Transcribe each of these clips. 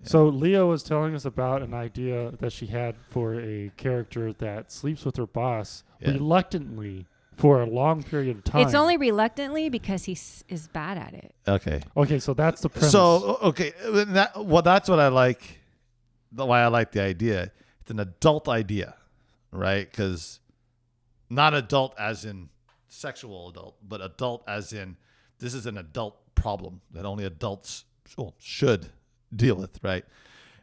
So Lea was telling us about an idea that she had for a character that sleeps with her boss reluctantly for a long period of time. It's only reluctantly because he is bad at it. Okay, so that's the premise. So, that's what I like. Why I like the idea. It's an adult idea, right? Because not adult as in sexual adult, but adult as in this is an adult problem that only adults should deal with, right?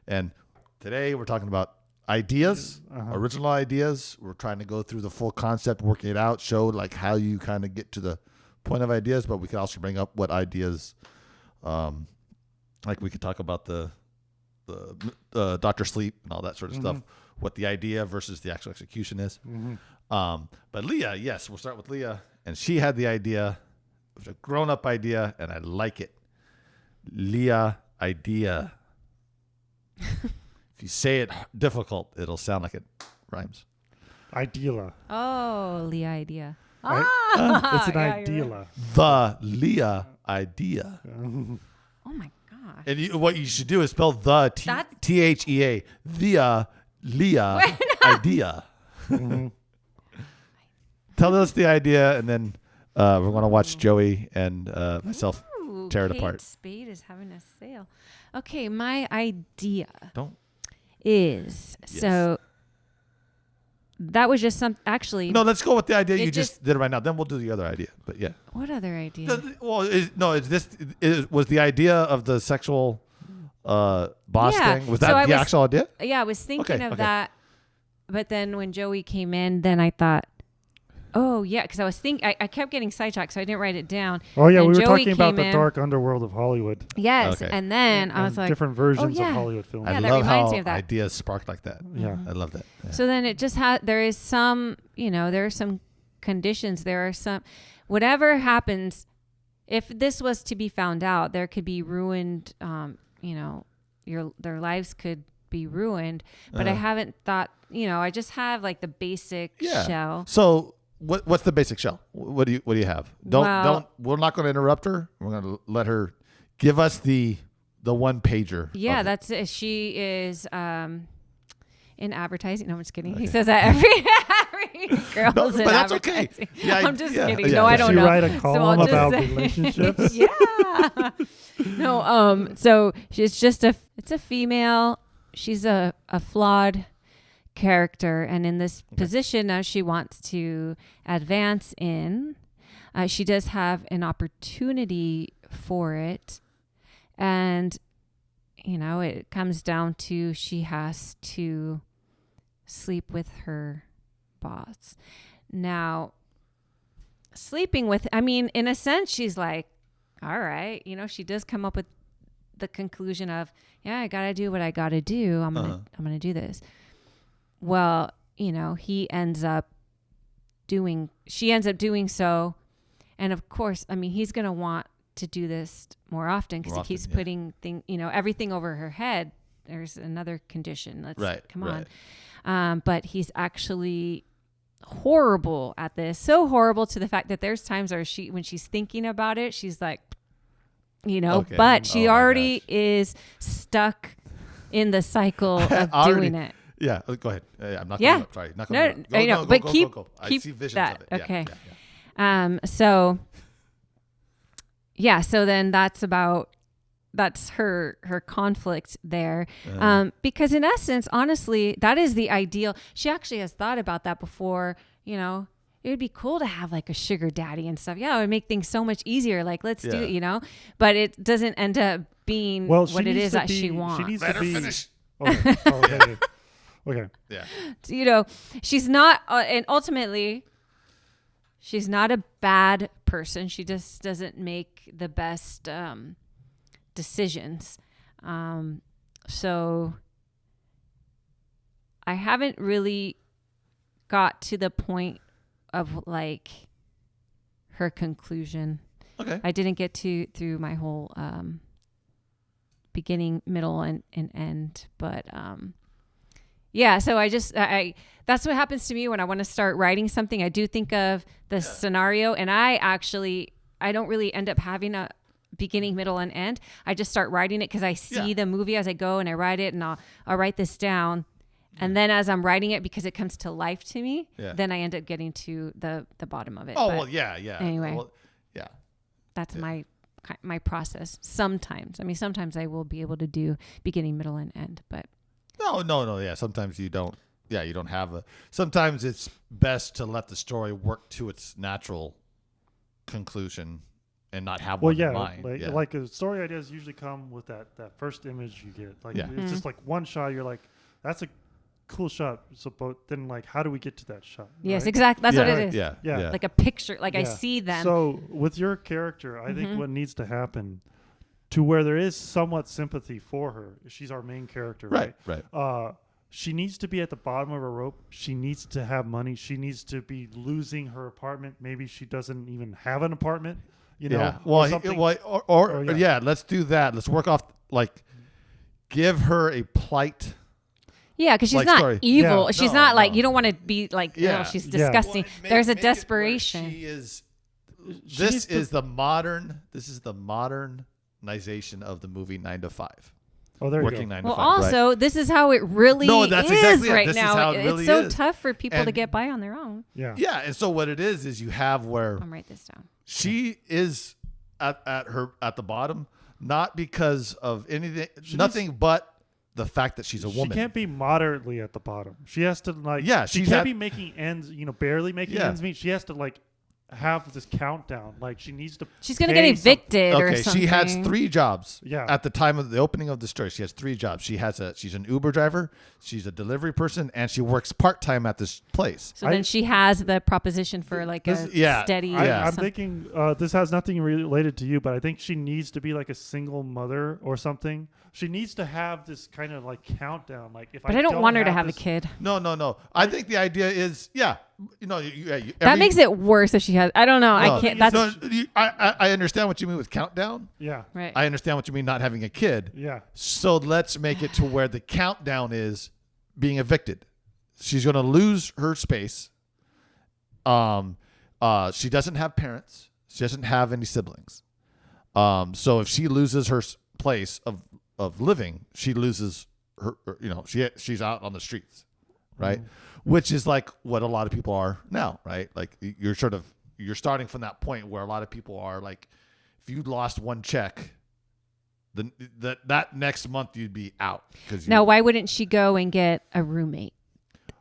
And today we're talking about ideas, original ideas. We're trying to go through the full concept, working it out, show like how you kind of get to the point of ideas, but we can also bring up what ideas, like we could talk about the Dr. Sleep and all that sort of stuff, what the idea versus the actual execution is. But Lea, yes, we'll start with Lea. And she had the idea. It was a grown-up idea, and I like it. Lea idea. If you say it difficult, it'll sound like it rhymes. Ideala. Oh, Lea idea. It's an ideala. The Lea idea. Oh my gosh. And what you should do is spell the Thea. The Lea idea. Tell us the idea, and then we're going to watch Joey and myself tear it apart. Spade is having a sale. Okay, my idea Yes. so that was just some actually. No, let's go with the idea you just did right now. Then we'll do the other idea. But yeah. What other idea? Was the idea of the sexual boss thing? Was that the actual idea? Yeah, I was thinking of that. But then when Joey came in, then I thought, oh, yeah, because I kept getting sidetracked, so I didn't write it down. Oh, yeah, and we were Joey talking about the in. dark underworld of Hollywood. Yes, and then I was like, different versions of Hollywood films. Yeah, I that love reminds how me of that. ideas spark like that. Yeah. I love that. Yeah. So then it just there is some, there are some conditions. There are some, whatever happens, if this was to be found out, there could be ruined, their lives could be ruined. But I haven't thought, I just have like the basic shell. So what's the basic shell? What do you have? We're not going to interrupt her. We're going to let her give us the one pager. Yeah, that's it. She is in advertising. No, I'm just kidding. Okay. He says that every girl's in that's advertising. Okay. Yeah, I'm just kidding. Yeah. No, I don't know. Did she write a column about relationships? Yeah. No, so she's just it's a female. She's a flawed character, and in this position now she wants to advance in. She does have an opportunity for it, and it comes down to she has to sleep with her boss. Now, sleeping with, in a sense, she's like, all right, she does come up with the conclusion of, yeah, I gotta do what I gotta do. I'm gonna do this. Well, she ends up doing so. And of course, he's going to want to do this more often because he keeps putting everything over her head. There's another condition. Come on. But he's actually horrible at this. So horrible to the fact that there's times where when she's thinking about it, she's like, but she already is stuck in the cycle of doing it. Yeah, go ahead. I'm not going to sorry. Not going to go. But keep I see visions that. of it. Okay. Yeah. So then that's her conflict there. Because in essence, honestly, that is the ideal. She actually has thought about that before, it would be cool to have like a sugar daddy and stuff. Yeah, it would make things so much easier. Like, let's do it, but it doesn't end up being what it is that she wants. She needs Let to her be. finish. Okay. Okay. Yeah. She's not, and ultimately, she's not a bad person. She just doesn't make the best decisions. So I haven't really got to the point of like her conclusion. Okay. I didn't get through my whole beginning, middle, and end, but so I that's what happens to me when I want to start writing something. I do think of the scenario, and I don't really end up having a beginning, middle, and end. I just start writing it because I see the movie as I go, and I write it, and I'll write this down. And then as I'm writing it, because it comes to life to me, then I end up getting to the bottom of it. Oh, but well, yeah. Anyway. Well, yeah. that's my process. Sometimes. I mean, sometimes I will be able to do beginning, middle, and end, but. No. Yeah. Sometimes you don't. Yeah. You don't have sometimes it's best to let the story work to its natural conclusion and not have one in mind. Like a story ideas usually come with that first image you get. Like it's just like one shot. You're like, that's a cool shot. So, but then like, how do we get to that shot? Yes, right? exactly. That's what it is. Yeah. Like a picture. Like I see them. So with your character, I think what needs to happen to where there is somewhat sympathy for her. She's our main character, right? Right. She needs to be at the bottom of a rope. She needs to have money. She needs to be losing her apartment. Maybe she doesn't even have an apartment. You know, yeah. Well, let's do that. Let's work off give her a plight. Yeah, because she's like not story. evil. Yeah. She's No, not like no. you don't want to be like. Yeah. No, she's disgusting. Well, There's a make it where desperation. She is. She This needs to- is the modern. This is the modernization of the movie 9 to 5. Oh, there you Working go. 9 Well, to 5. also, this is how it really No, that's is exactly it. right This is now. how it really it's so is. tough for people to And- get by on their own. Yeah. Yeah, and so what it is you have where I'm write this down. she is at the bottom, not because of anything, nothing but the fact that she's a woman. She can't be moderately at the bottom. She has to like. Yeah, she she's can't at- be making ends. Barely making ends meet. She has to like have this countdown. Like she needs to. She's gonna get pay evicted or Okay, something. she has 3 jobs. Yeah. At the time of the opening of the story, she has 3 jobs. She's an Uber driver, she's a delivery person, and she works part-time at this place. So then she has the proposition for like a steady. Yeah. I'm thinking this has nothing related to you, but I think she needs to be like a single mother or something. She needs to have this kind of like countdown. Like if But I don't want her to have this, a kid. No. I think the idea is, That makes it worse if she has. I don't know. I can't. That's I understand what you mean with countdown. Yeah. right. I understand what you mean not having a kid. Yeah. So let's make it to where the countdown is being evicted. She's going to lose her space. She doesn't have parents. She doesn't have any siblings. So if she loses her place of living, she loses her. She's out on the streets, right? Which is like what a lot of people are now, right? Like you're starting from that point where a lot of people are like, if you lost one check, that next month you'd be out. Now, why wouldn't she go and get a roommate?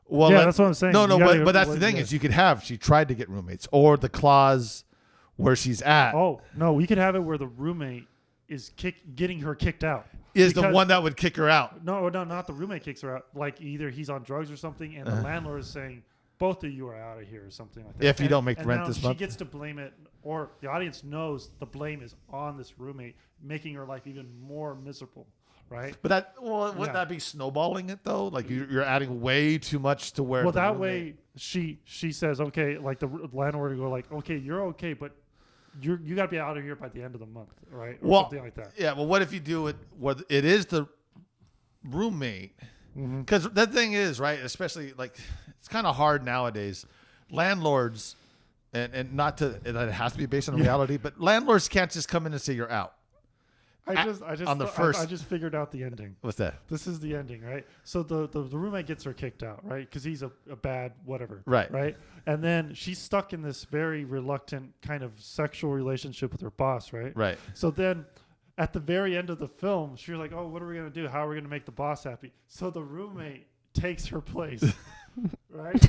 Well, Yeah, that's what I'm saying. No, You gotta- but that's the thing is she tried to get roommates, or the clause where she's at Oh no, we could have it where the roommate is getting her kicked out. is the Because- one that would kick her out. No, not the roommate kicks her out. Like either he's on drugs or something, and the landlord is saying both of you are out of here or something like that. If you don't make and rent now this she month. gets to blame it, or the audience knows the blame is on this roommate, making her life even more miserable, right? But wouldn't that be snowballing it though? Like you're adding way too much to where. Well, the that roommate- way she says, okay, like the landlord will go like, okay, you're okay, but you got to be out of here by the end of the month, right? Or something like that. Yeah, well, what if you do it where it is the roommate? Because the thing is, right, especially like it's kind of hard nowadays. Landlords, and not to it has to be based on reality, but landlords can't just come in and say you're out. I just figured out the ending. What's that? This is the ending, right? So the roommate gets her kicked out, right? Because he's a bad whatever. Right. Right? And then she's stuck in this very reluctant kind of sexual relationship with her boss, right? Right. So then at the very end of the film, she's like, oh, what are we going to do? How are we going to make the boss happy? So the roommate takes her place, right?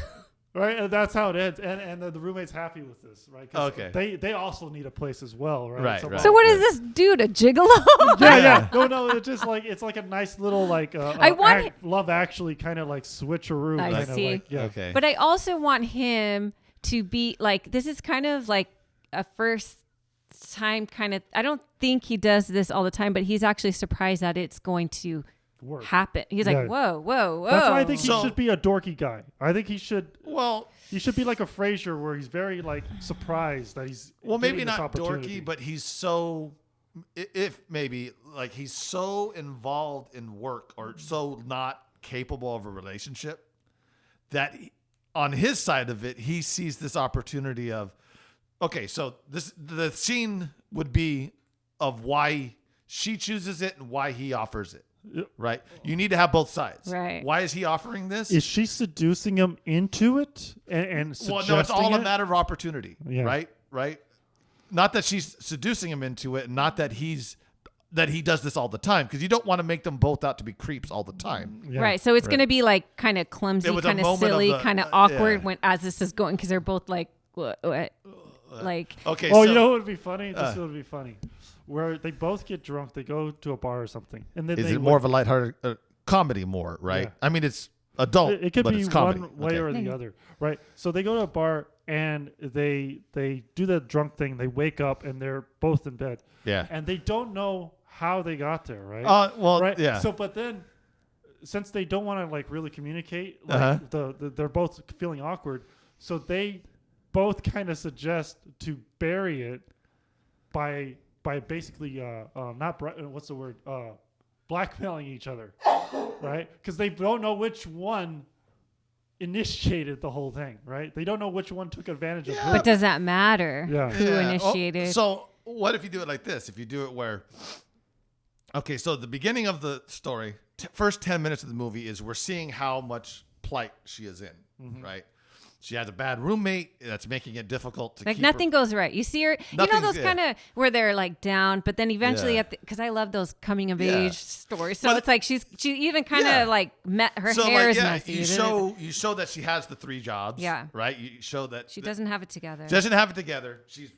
Right, and that's how it ends, and the roommate's happy with this, right? 'Cause Okay. they also need a place as well, right? Right, So, right. So what does this do to gigolo? yeah. No, it's just like it's like a nice little like Love Actually kind of like switcheroo. I kind of see. Like, yeah. Okay. But I also want him to be like, this is kind of like a first time kind of, I don't think he does this all the time, but he's actually surprised that it's going to Work. happen. He's Yeah. like, whoa. That's why I think he So- should be a dorky guy. I think he should Well, be like a Frasier where he's very like surprised that he's maybe getting this not opportunity. dorky, but he's so if maybe like he's so involved in work or so not capable of a relationship that on his side of it, he sees this opportunity of, okay, so the scene would be of why she chooses it and why he offers it. Yep. Right? You need to have both sides. Right. Why is he offering this? Is she seducing him into it and Well, suggesting no, it's all it? a matter of opportunity. Yeah. Right? Not that she's seducing him into it, not that he does this all the time, because you don't want to make them both out to be creeps all the time. Yeah. Right. So it's Right. going to be like kind of clumsy, It was a kind of moment of silly, the- kind of awkward yeah. when as this is going because they're both like, what? Like, Okay. Oh, so, you know what would be funny? This would be funny. Where they both get drunk, they go to a bar or something, and then is they it more of a lighthearted comedy more, right? Yeah. I mean, it's adult, It could but be it's comedy. one way Okay. or the other, right? So they go to a bar and they do the drunk thing. They wake up and they're both in bed, Yeah. and they don't know how they got there, right? Well, right. yeah. So, but then, since they don't want to like really communicate, like Uh-huh. they're both feeling awkward, so they both kind of suggest to bury it by basically what's the word blackmailing each other, right? Because they don't know which one initiated the whole thing, right? They don't know which one took advantage of who. but does that matter? Yeah. Who Yeah. initiated? So what if you do it like this? If you do it where, okay, so the beginning of the story, first 10 minutes of the movie is we're seeing how much plight she is in, right? She has a bad roommate that's making it difficult to Like keep nothing her. goes right. You see her, you know Nothing's- those yeah. kind of where they're like down, but then eventually Yeah. because I love those coming of Yeah. age stories. So But- it's like she even kind of Yeah. like met her So hair like, is yeah, messy. you show that she has the 3 jobs, Yeah. right? You show that She doesn't have it together. She doesn't have it together. She's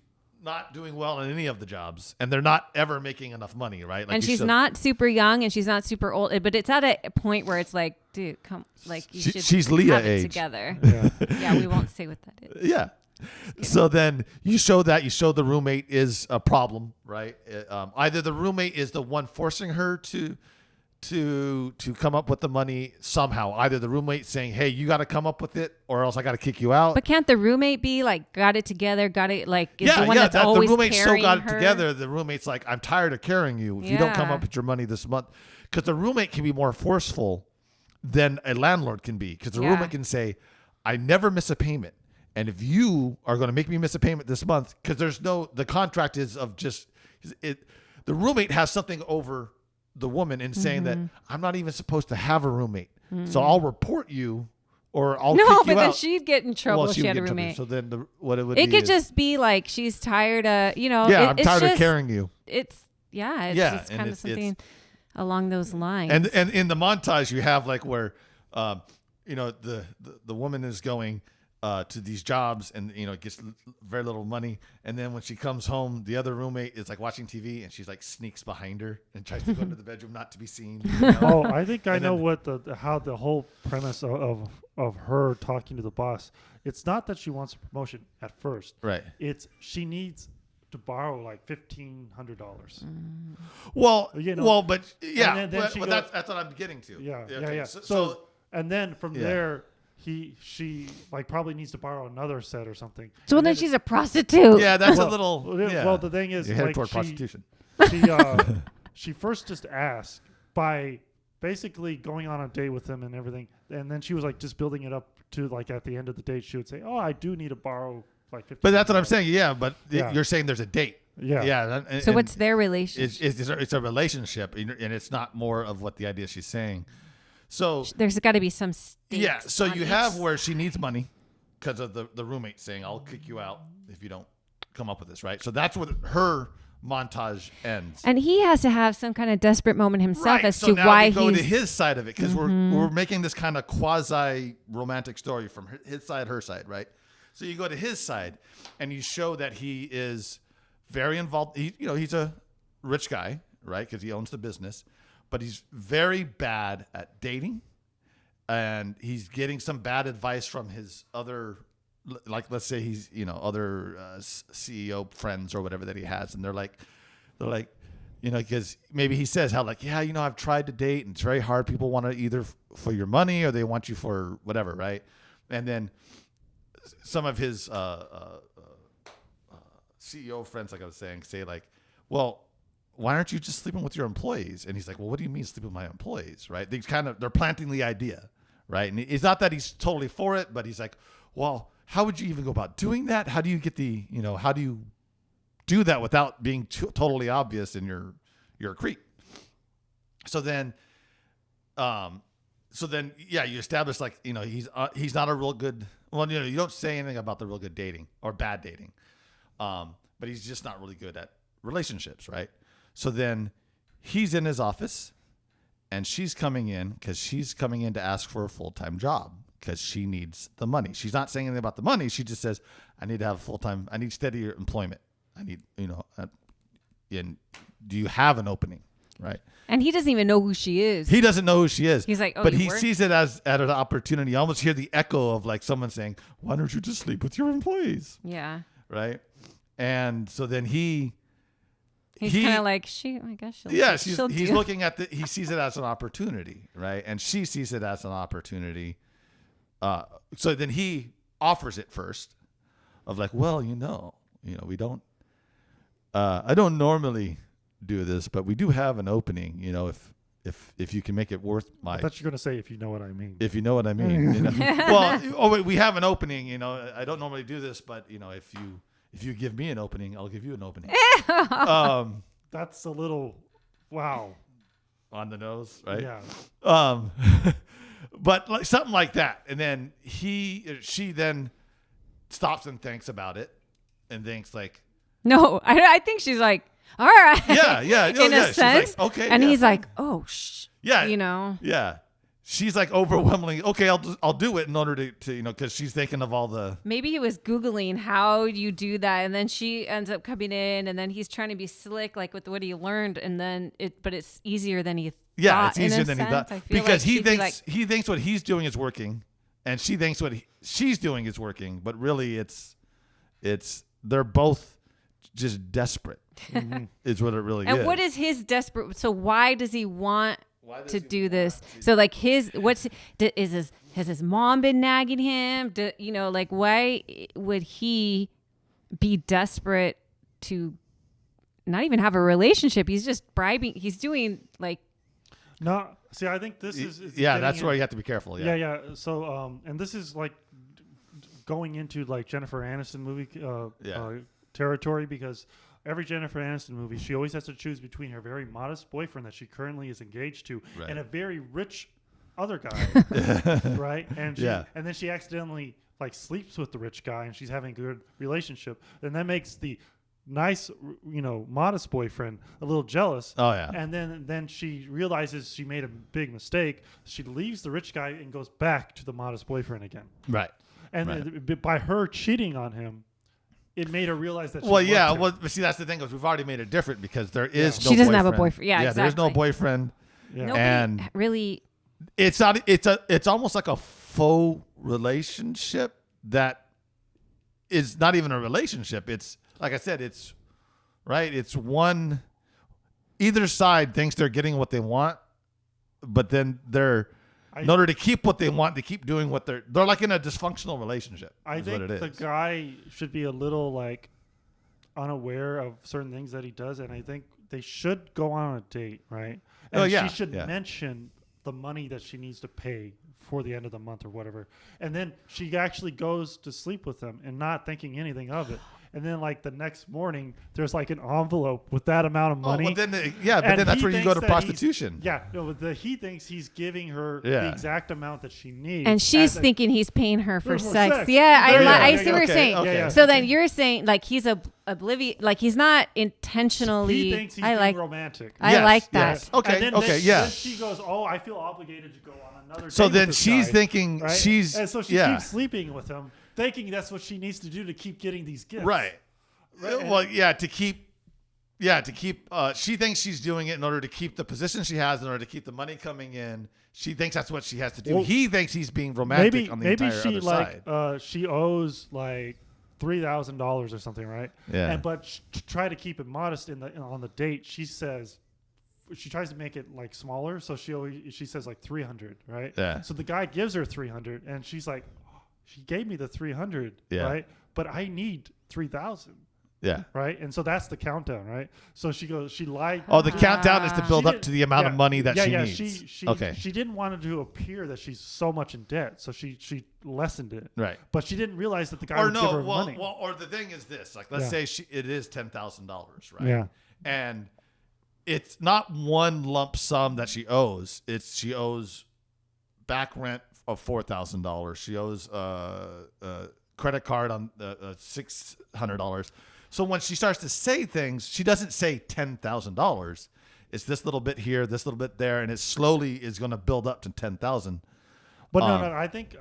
not doing well in any of the jobs, and they're not ever making enough money, right? Like and you she's showed- not super young and she's not super old, but it's at a point where it's like, dude, come, like you should she's Lea have it age. together. Yeah. Yeah, we won't say what that is. Yeah. So then you show the roommate is a problem, right? Either the roommate is the one forcing her to come up with the money somehow. Either the roommate saying, "Hey, you got to come up with it, or else I got to kick you out." But can't the roommate be like got it together? Got it like is the one that's the always roommate still carrying got it her? together. The roommate's like, "I'm tired of carrying you. If you don't come Yeah. up with your money this month," because the roommate can be more forceful than a landlord can be. Because the Yeah. roommate can say, "I never miss a payment, and if you are going to make me miss a payment this month, because the contract is of just it." The roommate has something over the woman in saying that I'm not even supposed to have a roommate, so I'll report you or I'll No, kick but you then out. she'd get in trouble if she would had a get in trouble. roommate. So then what it would It be could is, just be like she's tired of, yeah, I'm it's tired of just- carrying you. It's Yeah, just and kind of it's- something along those lines. And in the montage you have like where the woman is going to these jobs and gets very little money, and then when she comes home the other roommate is like watching TV and she's like sneaks behind her and tries to go into the bedroom not to be seen. Oh, I think I And know then- what how the whole premise of her talking to the boss. It's not that she wants a promotion at first. Right. It's she needs to borrow like $1,500. Well, You know, well, but yeah, and then she but goes- that's what I'm getting to. Yeah, Okay, yeah. So And then from Yeah. there, she like probably needs to borrow another set or something. so And then she's a prostitute. yeah, that's well, a little. well, Yeah. well, the thing is, You're headed like toward prostitution. she first just asked by basically going on a date with him and everything, and then she was like just building it up to like at the end of the date she would say, "Oh, I do need to borrow like 50." But that's what I'm saying. Yeah, but Yeah. you're saying there's a date. Yeah. Yeah. So what's their relationship? It's a relationship, and it's not more of what the idea she's saying. So There's got to be some stakes. yeah, so on you each have where she needs money because of the roommate saying, "I'll kick you out if you don't come up with this," right? So that's where her montage ends. And he has to have some kind of desperate moment himself Right. as So to now why we go to he's his side of it because we're making this kind of quasi romantic story from his side, her side, right? So you go to his side and you show that he is very involved. He's a rich guy, right? Because he owns the business, but he's very bad at dating, and he's getting some bad advice from his other, like let's say he's other CEO friends or whatever that he has, and they're like, because maybe he says how like, yeah, I've tried to date and it's very hard. People want to either for your money or they want you for whatever, right? And then some of his CEO friends, like I was saying, say like, well, why aren't you just sleeping with your employees? And he's like, well, what do you mean sleeping with my employees, right? They're planting the idea, right? And it's not that he's totally for it, but he's like, well, how would you even go about doing that? How do you get how do you do that without being totally obvious in you're a creep. So then, yeah, you establish like, you know, he's not a real good. Well, you know, you don't say anything about the real good dating or bad dating, but he's just not really good at relationships, right? So then he's in his office, and she's coming in to ask for a full-time job because she needs the money. She's not saying anything about the money. She just says, I need to have full-time. I need steady employment. I need, you know, and do you have an opening, right? And he doesn't even know who she is. He doesn't know who she is. He's like, oh, but you he work? sees it as an opportunity. You almost hear the echo of like someone saying, why don't you just sleep with your employees? Yeah. Right. And so then he's kind of like, I guess she'll. Yeah, she'll he's do. looking at he sees it as an opportunity, right? And she sees it as an opportunity. So then he offers it first, of like, well, you know, we don't. I don't normally do this, but we do have an opening. You know, if you can make it worth my. I thought you were gonna say if you know what I mean. If you know what I mean. You know? Well, wait, we have an opening. You know, I don't normally do this, but you know, if you give me an opening, I'll give you an opening. That's a little, wow. On the nose, right? Yeah. But like something like that, and then she then stops and thinks about it, and thinks like, No, I think she's like, all right. yeah, In a She's sense. like, okay, And yeah, he's fine. like, oh, Yeah, you know. yeah. She's like overwhelmingly, okay, I'll do it in order to you know, because she's thinking of all the. Maybe he was Googling how you do that, and then she ends up coming in, and then he's trying to be slick, like with what he learned, and then but it's easier than he Yeah, thought. it's easier in a than he sense. thought I feel because like he she'd be thinks like, he thinks what he's doing is working, and she thinks what she's doing is working, but really it's they're both just desperate. Is what it really is. And what is his desperate? So why does he want to do this? So like has his mom been nagging him? You know, like why would he be desperate to not even have a relationship? He's just bribing. He's doing like. No, see, I think this is yeah, that's where you have to be careful. Yeah, yeah. So, and this is like going into like Jennifer Aniston movie territory, because every Jennifer Aniston movie, she always has to choose between her very modest boyfriend that she currently is engaged to and a very rich other guy, right? And and then she accidentally like sleeps with the rich guy, and she's having a good relationship, and that makes the nice, you know, modest boyfriend a little jealous. Oh yeah. And then she realizes she made a big mistake. She leaves the rich guy and goes back to the modest boyfriend again. Right. And by her cheating on him, it made her realize that. But see, that's the thing, is we've already made it different because there is no. She doesn't boyfriend. have a boyfriend. Yeah, exactly. There's no boyfriend. Yeah. Nobody And really. it's not. It's almost like a faux relationship that is not even a relationship. It's like I said. It's right. It's one. Either side thinks they're getting what they want, but then in order to keep what they want, to keep doing what they're like in a dysfunctional relationship. I think the guy should be a little like unaware of certain things that he does, and I think they should go on a date, right? And she should mention the money that she needs to pay for the end of the month or whatever, and then she actually goes to sleep with him and not thinking anything of it. And then, like the next morning, there's like an envelope with that amount of money. But then that's where you go to prostitution. He thinks he's giving her the exact amount that she needs, and she's thinking he's paying her for sex. sex. Yeah, I see what you're okay, saying. okay. So then you're saying like he's oblivious, like he's not intentionally. He thinks he's being romantic. I like that. Yes. Okay. And then she goes, "Oh, I feel obligated to go on another." So date then with this she's guy, thinking right? And so she keeps sleeping with him, thinking that's what she needs to do to keep getting these gifts. Right. Well, to keep. She thinks she's doing it in order to keep the position she has, in order to keep the money coming in. She thinks that's what she has to do. Well, he thinks he's being romantic on the entire other side. She owes like $3,000 or something, right? Yeah. But to try to keep it modest on the date, she says. She tries to make it like smaller, so she says like 300, right? Yeah. So the guy gives her 300, and she's like, "She gave me the 300, right? But I need 3,000." Yeah. Right. And so that's the countdown. Right. So she lied. Oh, the countdown is to build She up to the amount of money that she needs. She didn't want it to appear that she's so much in debt. So she lessened it. Right. But she didn't realize that the guy would give her money. Well, or the thing is this, like, let's say it is $10,000, right? Yeah. And it's not one lump sum that she owes. She owes back rent of $4,000. She owes credit card on $600. So when she starts to say things, she doesn't say $10,000. It's this little bit here, this little bit there, and it slowly is going to build up to 10,000. But no, I think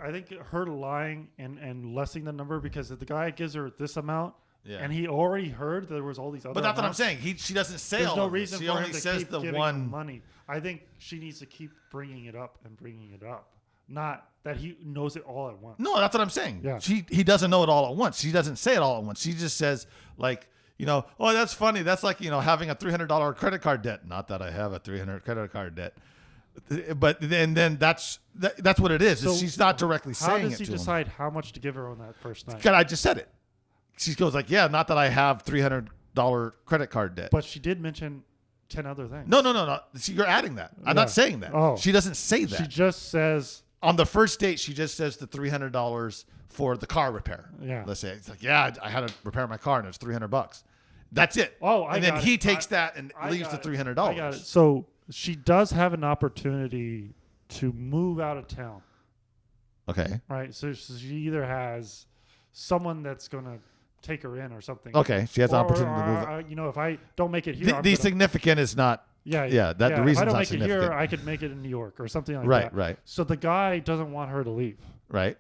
her lying and lessening the number, because if the guy gives her this amount, and he already heard there was all these other. But that's amounts, what I'm saying. She doesn't say there's all no of reason this. She for only him to says keep the giving one her money. I think she needs to keep bringing it up and bringing it up, not that he knows it all at once. No, that's what I'm saying. Yeah. He doesn't know it all at once. She doesn't say it all at once. She just says, like, oh, that's funny. That's like, having a $300 credit card debt. Not that I have a $300 credit card debt. But then that's what it is. So she's not directly saying it to him. How does he decide how much to give her on that first night? God, I just said it. She goes like, yeah, not that I have $300 credit card debt. But she did mention 10 other things. No. See, you're adding that. I'm not saying that. Oh. She doesn't say that. She just says... On the first date, she just says the $300 for the car repair. Yeah. Let's say it's like, yeah, I had to repair my car and it's $300. That's it. Oh, and then he takes that and leaves the $300. I got it. So she does have an opportunity to move out of town. Okay. Right. So she either has someone that's going to take her in or something. Okay. She has an opportunity to move. If I don't make it here, the significant is not. The reason's if I don't not make significant. it here, I could make it in New York or something like that. Right. So the guy doesn't want her to leave. Right.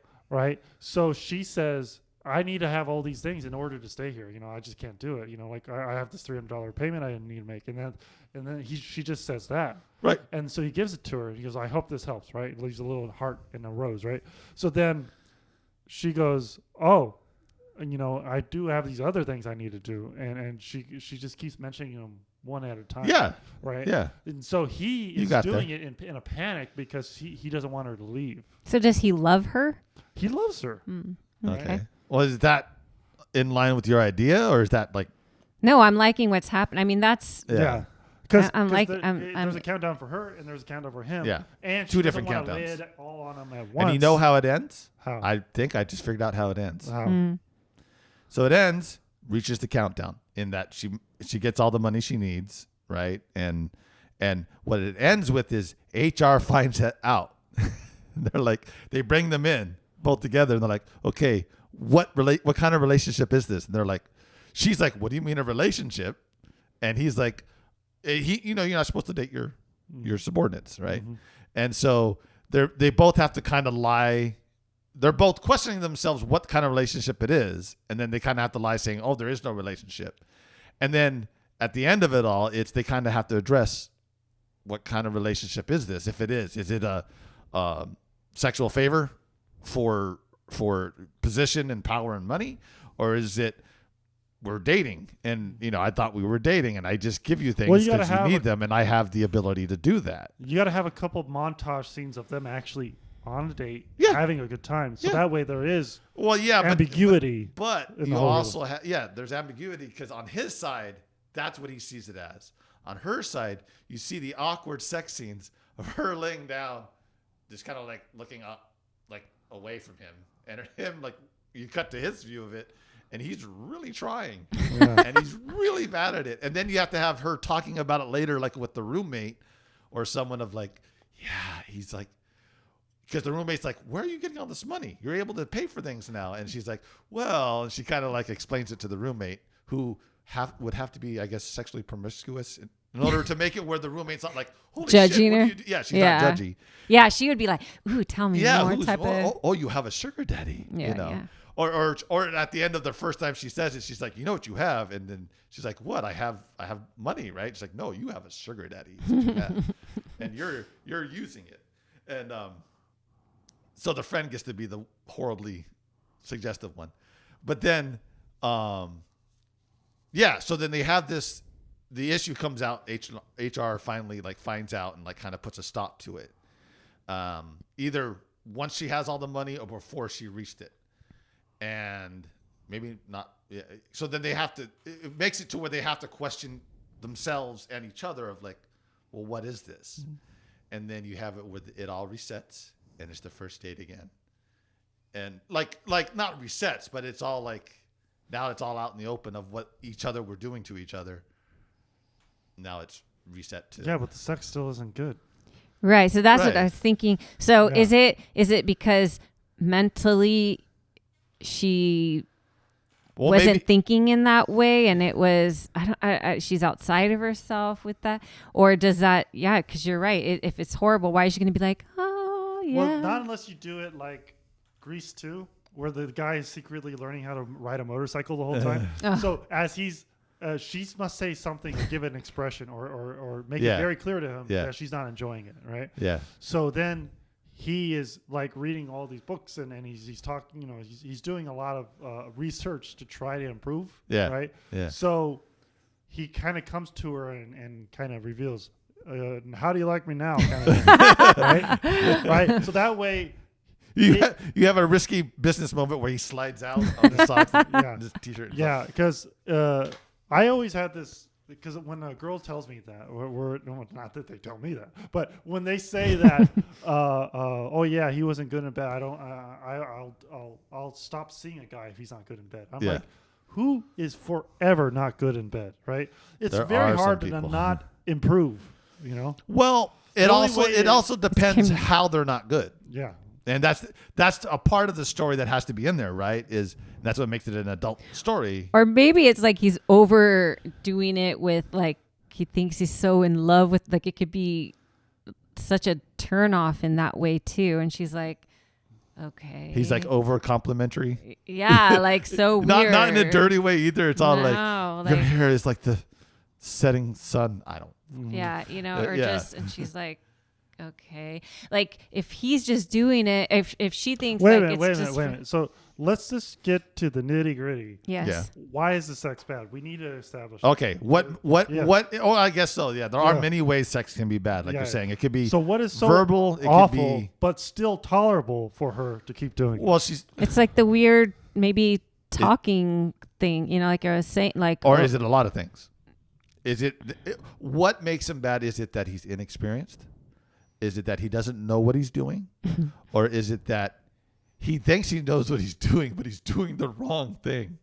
So she says, I need to have all these things in order to stay here. I just can't do it. Like I have this $300 payment I need to make. And then she just says that. Right. And so he gives it to her. He goes, I hope this helps. Right. It leaves a little heart and a rose. Right. So then she goes, oh, I do have these other things I need to do. And she just keeps mentioning them one at a time. Yeah. Right. Yeah. And so he is doing it in a panic because he doesn't want her to leave. So does he love her? He loves her. Okay. Okay. Well, is that in line with your idea, or is that like? No, I'm liking what's happened. I mean, that's Because there's a countdown for her and there's a countdown for him. Yeah. And two different countdowns. countdowns. Lay it all on him at once. And you know how it ends? How? I think I just figured out how it ends. How? So it ends, reaches the countdown in that she gets all the money she needs, right? And what it ends with is HR finds it out. They're like, they bring them in both together and they're like, okay, what kind of relationship is this? And they're like, she's like, what do you mean a relationship? And he's like, you're not supposed to date your subordinates, right? Mm-hmm. And so they both have to kind of lie. They're both questioning themselves what kind of relationship it is. And then they kind of have to lie saying, oh, there is no relationship. And then at the end of it all, they kind of have to address what kind of relationship is this? If it is it a sexual favor for position and power and money? Or is it we're dating and, I thought we were dating and I just give you things because you need them and I have the ability to do that. You got to have a couple of montage scenes of them actually on a date, having a good time. So that way there is ambiguity. But you also have, there's ambiguity because on his side, that's what he sees it as. On her side, you see the awkward sex scenes of her laying down, just kind of like looking up, like away from him. And him, like, you cut to his view of it, and he's really trying. And he's really bad at it. And then you have to have her talking about it later, like with the roommate or someone of like, he's like, because the roommate's like, where are you getting all this money? You're able to pay for things now. And she's like, well, and she kind of like explains it to the roommate who would have to be, I guess, sexually promiscuous in order to make it where the roommate's not like, holy judging shit, her. She's not judgy. Yeah, she would be like, ooh, tell me more type of. Oh, you have a sugar daddy. Yeah. Or at the end of the first time she says it, she's like, you know what you have? And then she's like, what? I have money, right? She's like, no, you have a sugar daddy. And you're using it. And so the friend gets to be the horribly suggestive one. But then, so then they have this, the issue comes out, HR finally like finds out and like kind of puts a stop to it. Either once she has all the money or before she reached it. And maybe not. Yeah. So then they have to. It makes it to where they have to question themselves and each other of like, well, what is this? Mm-hmm. And then you have it where it all resets and it's the first date again, and like not resets, but it's all like now it's all out in the open of what each other were doing to each other. Now it's reset to Yeah, but the sex still isn't good. Right. So that's what Right. I was thinking. So Yeah. is it because mentally she well, wasn't maybe, thinking in that way, and it was she's outside of herself with that, or does that? Yeah, because you're right. If it's horrible, why is she going to be like, oh yeah? Well, not unless you do it like Grease 2, where the guy is secretly learning how to ride a motorcycle the whole time. So as he's, she must say something to give it an expression or make it very clear to him that she's not enjoying it, right? Yeah. So then he is like reading all these books and he's talking, he's doing a lot of research to try to improve. Yeah. Right. Yeah. So he kind of comes to her and kind of reveals, how do you like me now? Kind of thing, right. Right. So that way, You have a risky business moment where he slides out on his socks, Yeah. his t-shirt. yeah, because I always had this, because when a girl tells me that, or no, not that they tell me that, but when they say that, oh yeah, he wasn't good in bed, I'll stop seeing a guy if he's not good in bed. I'm like, who is forever not good in bed, right? It's There very are some hard to people. not improve, Well, it only also way it is- also depends how they're not good. Yeah. And that's a part of the story that has to be in there, right? That's what makes it an adult story. Or maybe it's like he's overdoing it with like he thinks he's so in love with, like it could be such a turnoff in that way too. And she's like, okay. He's like over complimentary. Yeah, like so weird. Not in a dirty way either. It's all No, like your hair is like the setting sun. I don't. Yeah, or yeah. just, and she's like, okay, like if he's just doing it, if she thinks Wait a like minute, it's wait a just minute, wait a minute. So let's just get to the nitty gritty. Yes. Yeah. Why is the sex bad? We need to establish. Okay. What? Yeah. Oh, I guess so. Yeah. There are Yeah. many ways sex can be bad. Like Yeah. you're saying, it could be So what is so verbal. It awful, could be. but still tolerable for her to keep doing? Well, she's. It's like the weird maybe talking thing, like I was saying, like Or is it a lot of things? Is it what makes him bad? Is it that he's inexperienced? Is it that he doesn't know what he's doing? Or is it that he thinks he knows what he's doing, but he's doing the wrong thing?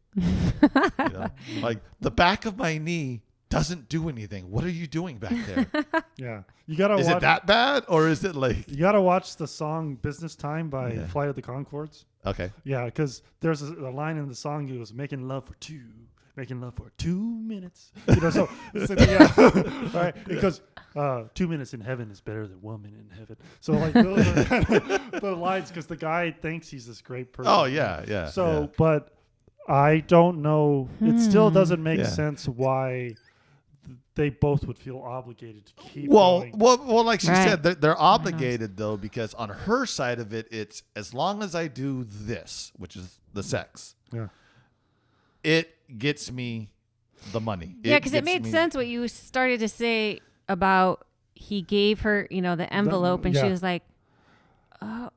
Like the back of my knee doesn't do anything. What are you doing back there? Yeah, you gotta. Is watch, it that bad? Or is it like, You gotta watch the song "Business Time" by Flight of the Conchords. okay. Yeah, because there's a line in the song that goes, "Making love for 2 minutes." So yeah, right? Because 2 minutes in heaven is better than 1 minute in heaven. So like those are kind of the lines, because the guy thinks he's this great person. Oh, yeah, yeah. So, yeah. but I don't know. It still doesn't make Yeah. sense why they both would feel obligated to keep Well, going. like she Right. said, they're obligated though, because on her side of it, it's as long as I do this, which is the sex, Yeah. it gets me the money. yeah, because it gets made me- sense what you started to say about he gave her, the envelope, and she yeah. was like, oh,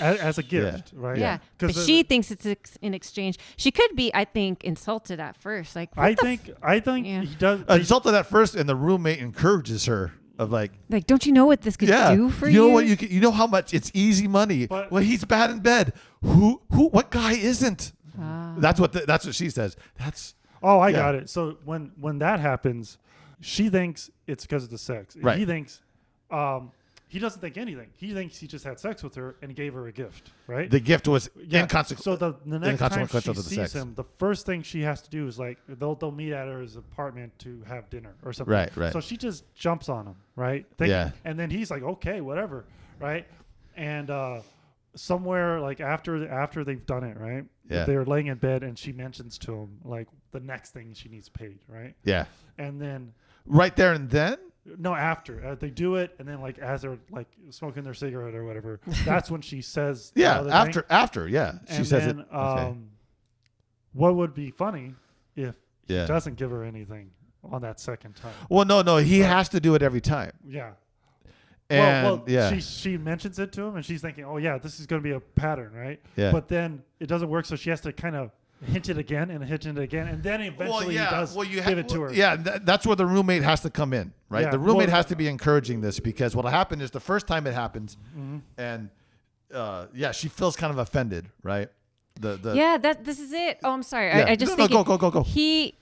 As a gift, right? yeah. But 'Cause she thinks it's in exchange. She could be, I think, insulted at first. Like, what I the think Yeah. he does. Insulted at first, and the roommate encourages her of like, like, don't you know what this could do for you? know what you know how much it's easy money. But- well, he's bad in bed. What guy isn't? That's what she says. Oh, I Yeah. got it. So when that happens, she thinks it's because of the sex. Right. He thinks, he doesn't think anything. He thinks he just had sex with her and gave her a gift, right? The gift was Yeah. inconsequential. So the next time she inconsequential to the sees sex. him, the first thing she has to do is like they'll meet at his apartment to have dinner or something. Right. So she just jumps on him, right? Yeah. And then he's like, okay, whatever, right? And somewhere like after they've done it, right? Yeah. They're laying in bed and she mentions to him like the next thing she needs paid, right? Yeah. And then Right there and then. no, after they do it, and then like as they're like smoking their cigarette or whatever, that's when she says, the Yeah. other thing. After. Yeah. She And says then, it. Okay. what would be funny if Yeah. he doesn't give her anything on that second time? Well, no. He has to do it every time. Yeah. And well, yeah. she mentions it to him, and she's thinking, "Oh yeah, this is going to be a pattern, right?" Yeah. But then it doesn't work, so she has to kind of hinted again and hinted again, and then eventually he does give it to her. Yeah, that's where the roommate has to come in, right? Yeah, The roommate has to be encouraging this, because what'll happen is the first time it happens, and she feels kind of offended, right? This is it. Oh, I'm sorry. Yeah. I just No, go. He,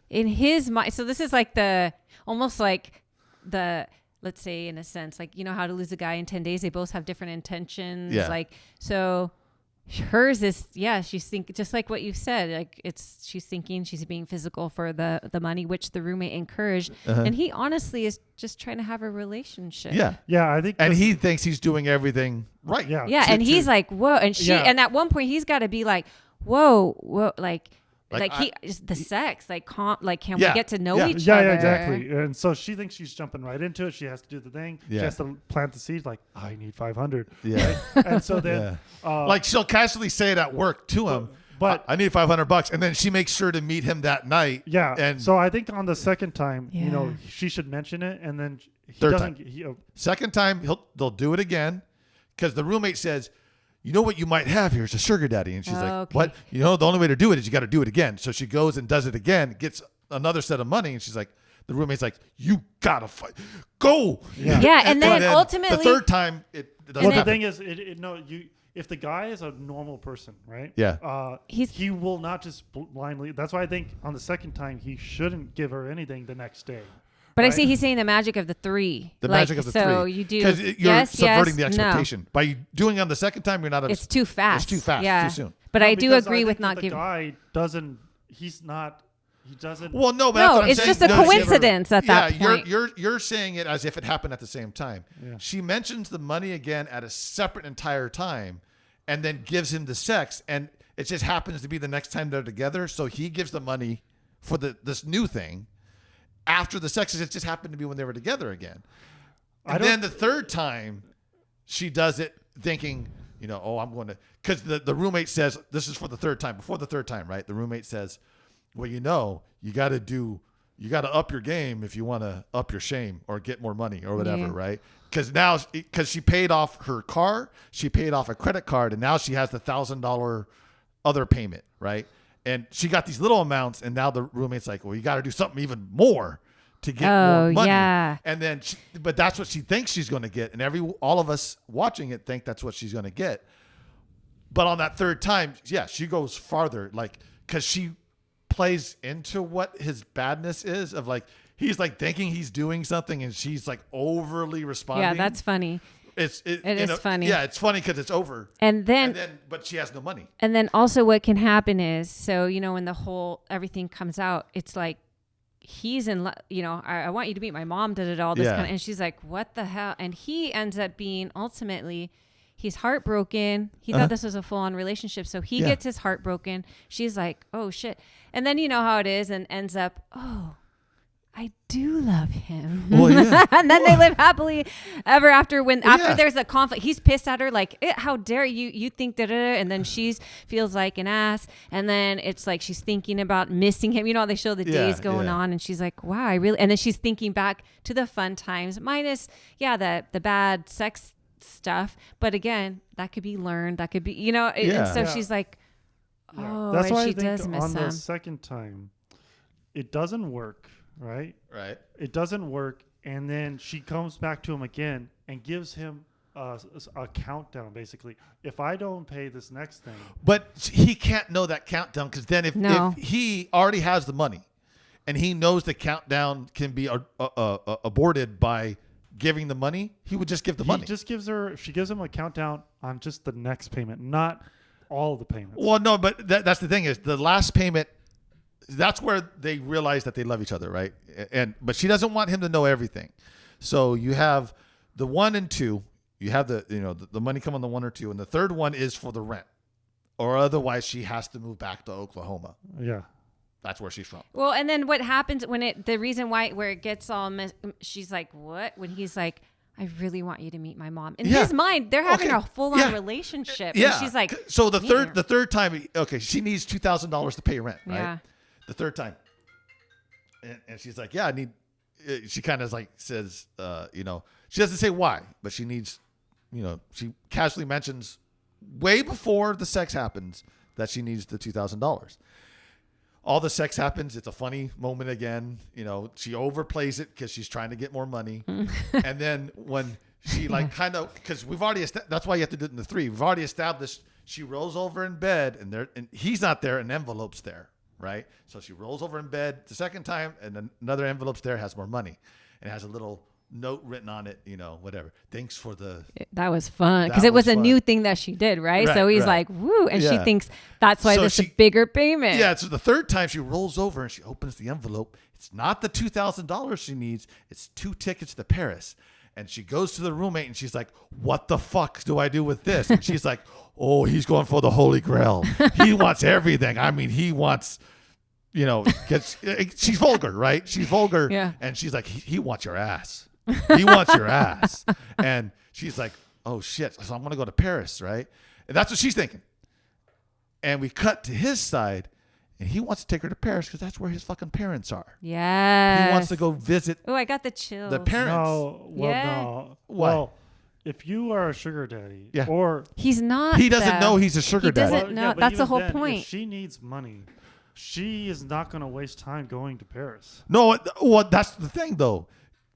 in his mind, so this is like almost like let's say, in a sense, like, you know how to lose a guy in 10 days, they both have different intentions. Yeah. Like, so hers is, she's thinking just like what you said, like she's thinking she's being physical for the money, which the roommate encouraged. And he honestly is just trying to have a relationship. Yeah, I think. And he thinks he's doing everything right. Yeah. And he's like, whoa. And and at one point he's got to be like, whoa, like he just the sex, can we get to know each other? Yeah, exactly. And so she thinks she's jumping right into it. She has to do the thing. Yeah. She has to plant the seed. Like, I need 500. Yeah. Right? And so then, like, she'll casually say it at work to him, but I need $500, and then she makes sure to meet him that night. Yeah. And so I think on the second time, she should mention it, and then second time they'll do it again, because the roommate says, you know what you might have here is a sugar daddy. And she's like, what? You know, the only way to do it is you got to do it again. So she goes and does it again, gets another set of money. And she's like, the roommate's like, you got to fight. Go. Yeah. And then ultimately. The third time, it doesn't happen. The thing is, if the guy is a normal person, right? Yeah. He will not just blindly. That's why I think on the second time, he shouldn't give her anything the next day. But right? I see he's saying the magic of the three. The magic of the three. So you do. Because you're subverting the expectation. No. By doing it on the second time, you're not. It's too fast. It's too fast. Yeah. Too soon. But I do agree with not the giving. The guy doesn't. He's not. He doesn't. Well, no, but that's what I'm it's saying. just a coincidence at that point. You're saying it as if it happened at the same time. Yeah. She mentions the money again at a separate entire time, and then gives him the sex, and it just happens to be the next time they're together. So he gives the money for this new thing. After the sex, it just happened to be when they were together again. And then the third time, she does it thinking, I'm going to, because the roommate says, this is for the third time, before the third time, right? The roommate says, well, you got to up your game if you want to up your shame or get more money or whatever, right? Because she paid off her car, she paid off a credit card, and now she has the $1,000 other payment, right? And she got these little amounts, and now the roommate's like, well, you got to do something even more to get more money. Yeah. And then, but that's what she thinks she's going to get. And all of us watching it think that's what she's going to get. But on that third time, she goes farther, because she plays into what his badness is of he's thinking he's doing something, and she's overly responding. Yeah, that's funny. It is funny. Yeah, it's funny because it's over. And then, but she has no money. And then also what can happen is, so, when everything comes out, it's like, he's in, I want you to meet my mom, all this kind of, and she's like, what the hell? And he ends up being, ultimately, he's heartbroken. He thought this was a full-on relationship. So he gets his heart broken. She's like, oh shit. And then you know how it is, and ends up, oh, I do love him. Well, yeah. And then they live happily ever after. After there's a conflict, he's pissed at her, like, how dare you think that, and then she feels like an ass. And then it's like she's thinking about missing him. They show the days going on, and she's like, wow, I really. And then she's thinking back to the fun times, minus the bad sex stuff. But again, that could be learned. That could be, And so she's like, oh, that's and why she I think does miss on him. the second time, it doesn't work. Right. It doesn't work, and then she comes back to him again and gives him a countdown. Basically, if I don't pay this next thing, but he can't know that countdown, because then if he already has the money, and he knows the countdown can be aborted by giving the money, he would just give the money. She gives him a countdown on just the next payment, not all of the payments. Well, no, but that's the thing is the last payment. That's where they realize that they love each other, right? But she doesn't want him to know everything. So you have the 1 and 2. You have the money come on the 1 or 2, and the third one is for the rent, or otherwise she has to move back to Oklahoma. Yeah, that's where she's from. Well, and then what happens the reason why where it gets all she's like, what? When he's like, I really want you to meet my mom. In his mind, they're having a fuon relationship. Yeah. And she's like, so the third time, she needs $2,000 to pay rent, right? Yeah. The third time. And she's like, I need, she kind of says, she doesn't say why, but she needs, she casually mentions way before the sex happens that she needs the $2,000. All the sex happens. It's a funny moment again. You know, she overplays it because she's trying to get more money. And then when she like kind of, because we've already, that's why you have to do it in the 3. We've already established she rolls over in bed and he's not there, an envelope's there, right? So she rolls over in bed the second time and then another envelope's there, has more money. And it has a little note written on it, you know, whatever. Thanks for the. That was fun because it was a new thing that she did, right? So he's like, woo. And she thinks that's why there's a bigger payment. Yeah. So the third time she rolls over and she opens the envelope. It's not the $2,000 she needs. It's 2 tickets to Paris. And she goes to the roommate and she's like, what the fuck do I do with this? And she's like, oh, he's going for the Holy Grail. He wants everything. I mean, he wants, you know, she's vulgar, right? She's vulgar. Yeah. And she's like, he wants your ass. He wants your ass. And she's like, oh shit. So I'm going to go to Paris, right? And that's what she's thinking. And we cut to his side and he wants to take her to Paris because that's where his fucking parents are. Yeah. He wants to go visit Oh, I got the chills. the parents. No. Well, if you are a sugar daddy or he's not. He doesn't know he's a sugar daddy. Doesn't know. but That's the even whole then, point. If she needs money, she is not going to waste time going to Paris. No, well, that's the thing though.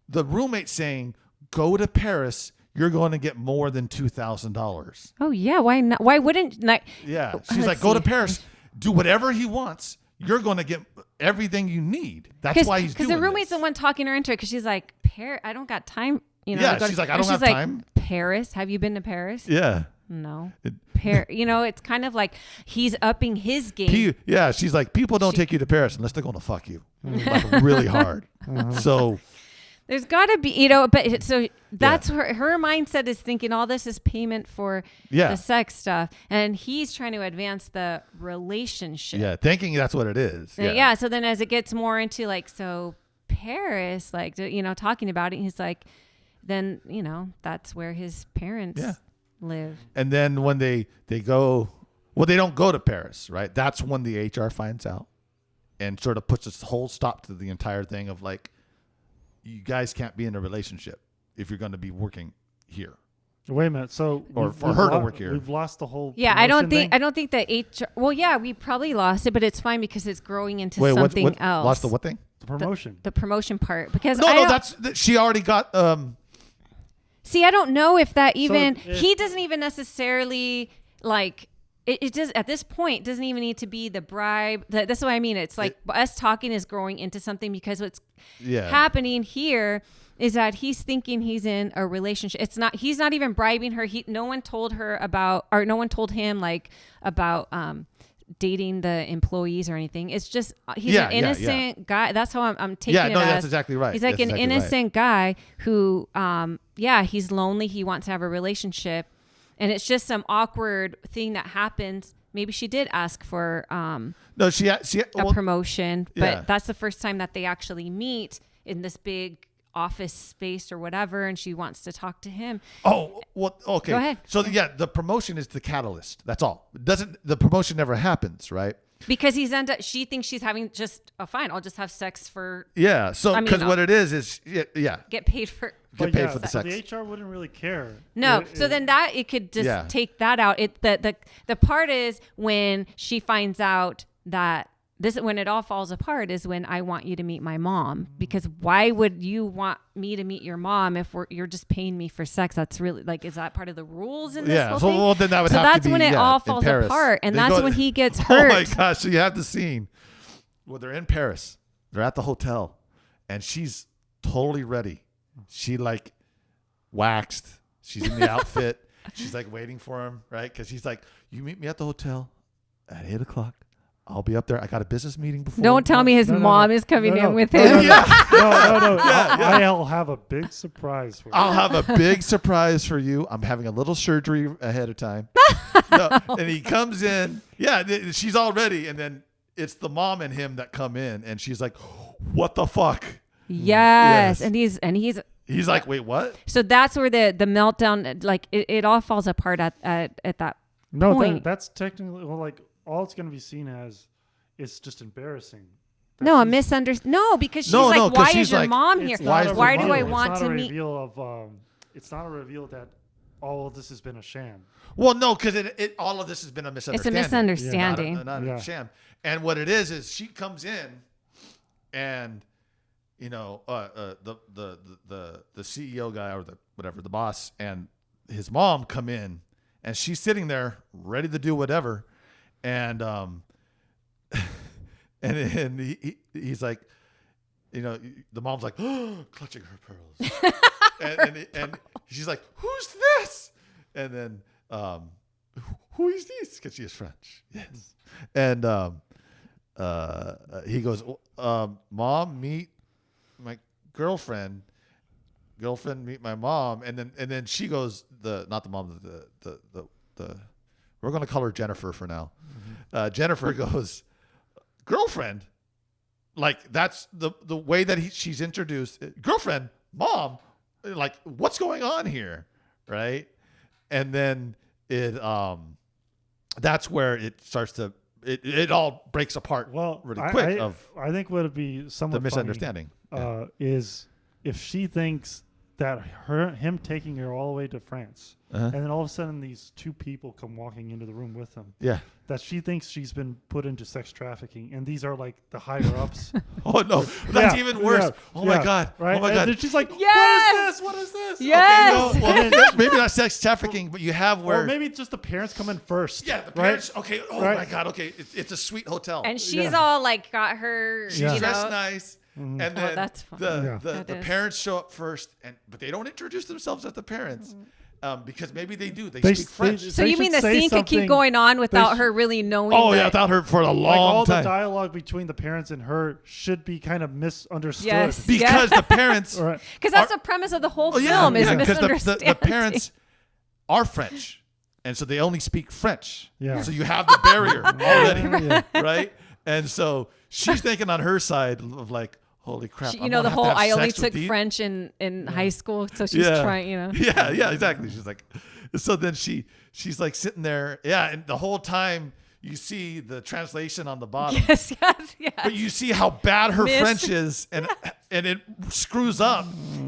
The roommate's saying, go to Paris. You're going to get more than $2,000. Oh yeah. Why not? Why wouldn't? Yeah. She's Let's like, go to see. Paris. Do whatever he wants. You're going to get everything you need. That's why he's doing Because the roommate's this. the one talking her into it. Because she's like, I don't got time. You know. Yeah, to go she's to-" like, I and don't have she's like, time. Paris? Have you been to Paris? Yeah. No. You know, it's kind of like he's upping his game. She's like, people don't take you to Paris unless they're going to fuck you like really hard. So There's got to be, you know, but so that's her mindset is thinking all this is payment for the sex stuff. And he's trying to advance the relationship. yeah, thinking that's what it is. So then as it gets more into like, so Paris, like, you know, talking about it, he's like, then, you know, that's where his parents live. And then when they go, well, they don't go to Paris, right? That's when the HR finds out and sort of puts a whole stop to the entire thing of like, you guys can't be in a relationship if you're going to be working here. Wait a minute. So Or for her to work here. We've lost the whole. Yeah, I don't promotion think thing? the HR. Well, yeah, we probably lost it, but it's fine because it's growing into Wait, something what, else. lost the what thing? The promotion. The promotion part because She already got. See, I don't know if that even if- he doesn't even necessarily like. It does at this point doesn't even need to be the bribe. That's what I mean. It's like us talking is growing into something because what's happening here is that he's thinking he's in a relationship. It's not. He's not even bribing her. No one told her about, or no one told him like about dating the employees or anything. It's just he's an innocent guy. That's how I'm taking it. No, as. that's exactly right. He's like that's an exactly innocent guy who, he's lonely. He wants to have a relationship. And it's just some awkward thing that happens. Maybe she did ask for No, she a promotion, but that's the first time that they actually meet in this big office space or whatever, and she wants to talk to him. Oh, well, okay. Go ahead. So the promotion is the catalyst. That's all. The promotion never happens, right? Because she thinks she's having just fine. I'll just have sex for So because what it is get paid for. Get paid for the sex. The HR wouldn't really care. No, then it could just take that out. The part is when she finds out that when it all falls apart is when I want you to meet my mom, because why would you want me to meet your mom if you're just paying me for sex? That's really like, is that part of the rules in this whole thing? Well, then that would have to that's be, when it all falls apart, and that's when he gets hurt. Oh my gosh! So you have the scene. Well, they're in Paris. They're at the hotel, and she's totally ready. She like waxed. She's in the outfit. She's like waiting for him, right? Because he's like, "You meet me at the hotel at 8:00. I'll be up there. I got a business meeting before." Don't tell me his mom is coming in with him. No. I'll have a big surprise for you. I'll have a big surprise for you. I'm having a little surgery ahead of time. And he comes in. Yeah, she's all ready. And then it's the mom and him that come in. And she's like, what the fuck? Yes. And he's like, wait, what? So that's where the meltdown, like it all falls apart at that point. That's technically, well, like all it's going to be seen as is just embarrassing. No, a misunderstanding. No, because she's like, why is your mom here? Why do I want to meet? It's not a reveal that all of this has been a sham. Well, no, because all of this has been a misunderstanding. It's a misunderstanding. Not a sham. And what it is she comes in, and the CEO guy or the boss and his mom come in, and she's sitting there ready to do whatever, and and he's like, the mom's like, clutching her pearls, and she's like, who's this? And then who is this? Because she is French. Yes. And he goes, Mom, meet my girlfriend. Girlfriend, meet my mom. And then she goes, not the mom, the we're gonna call her Jennifer for now. Mm-hmm. Jennifer goes, girlfriend. Like that's the way that she's introduced. Girlfriend, mom, like what's going on here, right? And then that's where it starts to it all breaks apart. Well, really quick. I think what would be somewhat the misunderstanding is if she thinks that him taking her all the way to France, and then all of a sudden these two people come walking into the room with him. Yeah. That she thinks she's been put into sex trafficking, and these are like the higher ups. Oh no, that's even worse. My God. Right? Oh my God. And she's like, yes! What is this? Yes! Okay, no, well, maybe not sex trafficking, but you have where. Or maybe just the parents come in first. Yeah, the parents. Right? Okay. Oh right? my God. Okay, it's a sweet hotel. And she's all like got her. She's dressed nice. Mm-hmm. And then that's fun. the parents show up first, but they don't introduce themselves as the parents because maybe they do. They speak French. So you mean the scene could keep going on without her really knowing? Oh yeah, without her for a long like all time. The dialogue between the parents and her should be kind of misunderstood. Yes. Because the parents. Because that's the premise of the whole film is misunderstanding. The parents are French, and so they only speak French. Yeah. So you have the barrier already, right? And so she's thinking on her side of like, holy crap! The whole I only took French in high school, so she's trying. Yeah, exactly. She's like, so then she's like sitting there, and the whole time you see the translation on the bottom. Yes. But you see how bad her French is, and it screws up,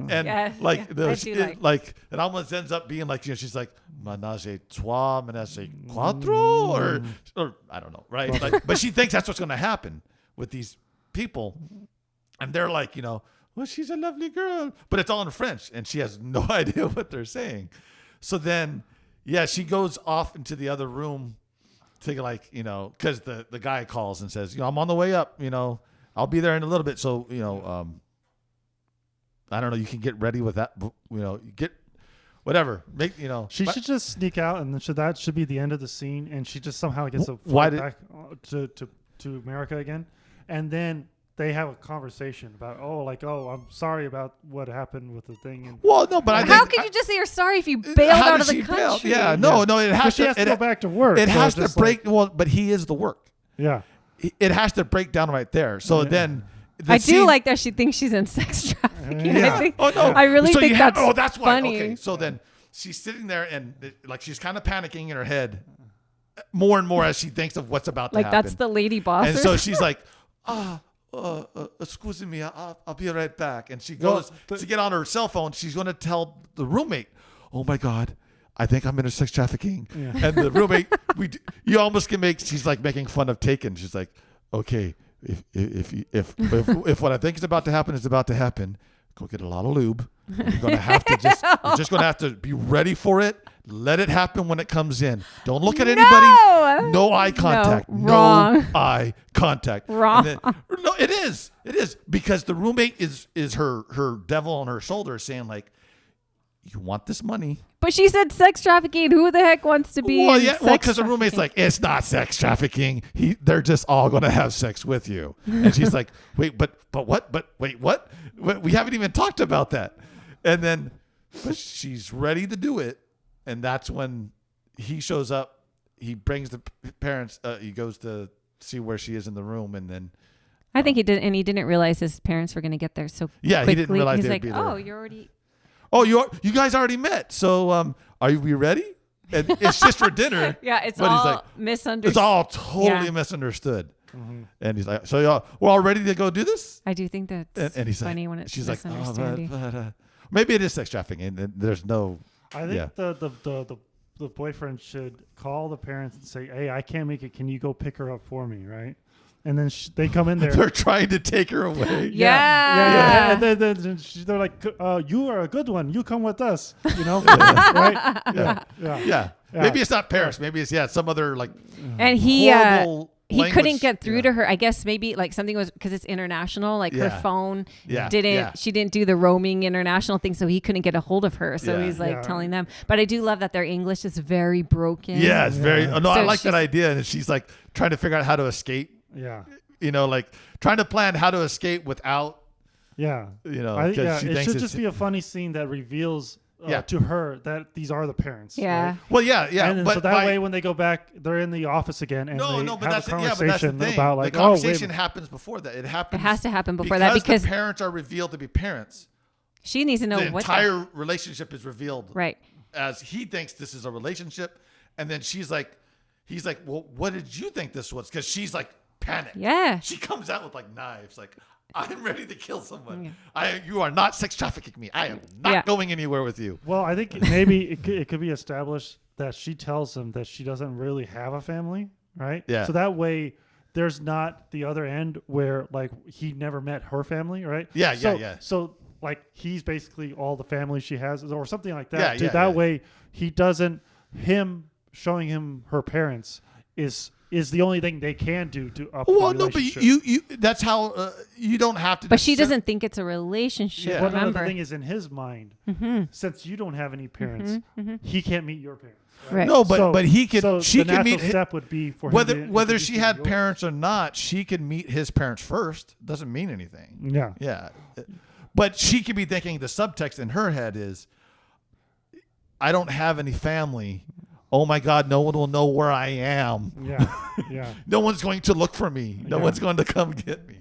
and it almost ends up being like she's like ménage à trois, ménage à quatre, or I don't know, right? Like, but she thinks that's what's going to happen with these people. And they're like, well, she's a lovely girl. But it's all in French, and she has no idea what they're saying. So then, she goes off into the other room to like, because the guy calls and says, I'm on the way up, I'll be there in a little bit. So, I don't know, you can get ready with that, get whatever. Make, She should just sneak out, and that should be the end of the scene, and she just somehow gets a flight back to America again. And then they have a conversation about, I'm sorry about what happened with the thing. And how could you just say you're sorry if you bailed out of the country? Yeah, no, it has to. She has to go back to work. It has to break. But he is the work. Yeah, it has to break down right there. So then, do like that. She thinks she's in sex trafficking. Yeah. I really think that's funny. Okay, so then she's sitting there and like she's kind of panicking in her head, more and more as she thinks of what's about to happen. Like that's the lady boss. And so she's like, excuse me, I'll be right back. And she goes to get on her cell phone. She's going to tell the roommate, oh my God, I think I'm into sex trafficking. Yeah. And the roommate, you almost can she's like making fun of Taken. She's like, okay, if what I think is about to happen is about to happen, go get a lot of lube. You're going to have to you're just going to have to be ready for it. Let it happen when it comes in. Don't look at anybody. No eye contact. No eye contact. Wrong. No, it is. It is because the roommate is her devil on her shoulder saying like, you want this money. But she said sex trafficking. Who the heck wants to be because the roommate's like, it's not sex trafficking. They're just all going to have sex with you. And she's like, wait, but what? But wait, what? We haven't even talked about that. And then but she's ready to do it. And that's when he shows up. He brings the parents. He goes to see where she is in the room, and then I think he did, and he didn't realize his parents were going to get there so quickly. He didn't realize he's they'd like, be there. "Oh, you're already." Oh, you guys already met. So, are we ready? And it's just for dinner. Yeah, it's all misunderstood. It's all totally misunderstood. Mm-hmm. And he's like, "So y'all, we're all ready to go do this?" I do think that's and he's funny like, when it's she's like, misunderstanding. maybe it is sex trafficking, and there's no. I think the boyfriend should call the parents and say, "Hey, I can't make it. Can you go pick her up for me?" Right? And then they come in there. They're trying to take her away. Yeah. And then they're like, "You are a good one. You come with us." You know, right? Yeah. Maybe it's not Paris. Maybe it's some other like. And he language. couldn't get through to her. I guess maybe like something was because it's international. Like her phone she didn't do the roaming international thing, so he couldn't get a hold of her. So he's like telling them. But I do love that their English is very broken. Yeah, it's very. No, So I like that idea. And she's like trying to figure out how to escape. Yeah. You know, like trying to plan how to escape without. Yeah. You know, it should just be a funny scene that reveals to her that these are the parents. Yeah. Right? Well, yeah. And so that way, when they go back, they're in the office again, and but have that's a conversation the about like, the conversation happens before that. It has to happen before that because the parents are revealed to be parents. She needs to know the entire relationship is revealed. Right. As he thinks this is a relationship, and then he's like, well, what did you think this was? Because she's like panicked. Yeah. She comes out with like knives, like, I'm ready to kill someone. You are not sex trafficking me. I am not going anywhere with you. Well, I think maybe it could be established that she tells him that she doesn't really have a family, right? Yeah. So that way, there's not the other end where like he never met her family, right? Yeah. So like he's basically all the family she has, or something like that. Yeah, That way, he doesn't. Him showing him her parents is the only thing they can do to up the relationship. But you that's how you don't have to. But she doesn't think it's a relationship. Yeah. Well, remember, the thing is in his mind, since you don't have any parents, he can't meet your parents. Right. No, but he could. So she the can natural meet step would be for whether him she had parents or not. She can meet his parents first. Doesn't mean anything. Yeah. Yeah. But she could be thinking the subtext in her head is, I don't have any family. Oh my God, no one will know where I am. Yeah. No one's going to look for me. No one's going to come get me.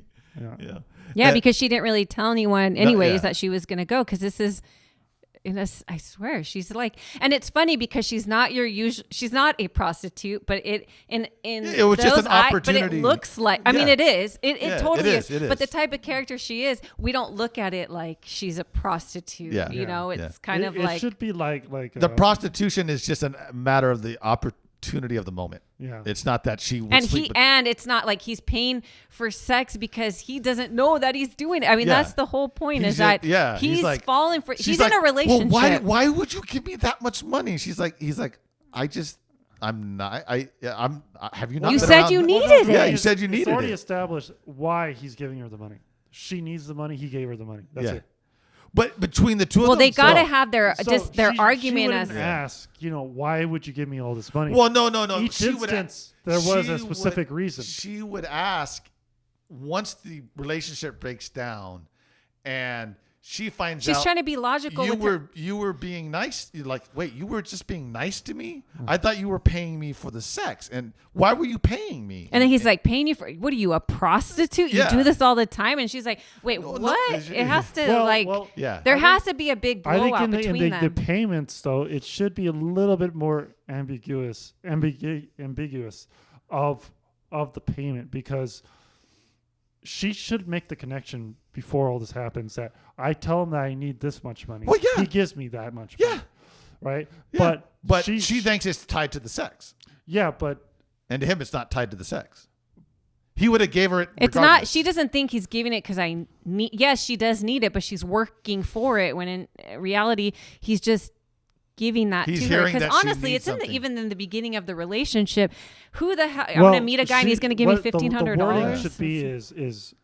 Yeah, because she didn't really tell anyone anyways that she was going to go because this is I swear she's like, and it's funny because she's not your usual. She's not a prostitute, but it was just an opportunity. But it looks like. I mean, it is. It totally is. It is. But the type of character she is, we don't look at it like she's a prostitute. Yeah. You know, it's kind of like it should be like the prostitution is just a matter of the opportunity of the moment. Yeah, it's not that she would and it's not like he's paying for sex because he doesn't know that he's doing it. I mean, that's the whole point. He's like, falling for. He's in a relationship. Well, why would you give me that much money? He's like, I'm not. Have you not? You said you needed it. Yeah, you said you needed it. It's already established why he's giving her the money. She needs the money. He gave her the money. That's it. But between the two of them, they gotta have their argument. She wouldn't ask, why would you give me all this money? Well, no. Each instance, there was a specific reason. She would ask once the relationship breaks down, and she finds out she's trying to be logical. You were being nice. You're like, wait, you were just being nice to me? I thought you were paying me for the sex, and why were you paying me? And then he's like, paying you for what? Are you a prostitute? You do this all the time? And she's like, wait, what? It has to there has to be a big blowout between them. The payments, though, it should be a little bit more ambiguous of the payment because she should make the connection before all this happens that I tell him that I need this much money. Well, yeah. He gives me that much money. Right? Yeah. But she thinks it's tied to the sex. Yeah, but... And to him, it's not tied to the sex. He would have gave her it It's regardless. not... She doesn't think he's giving it because I need... Yes, she does need it, but she's working for it when in reality, he's just giving that to her. Because honestly, it's even in the beginning of the relationship. Who the hell... I'm going to meet a guy and he's going to give me $1,500. The wording should be is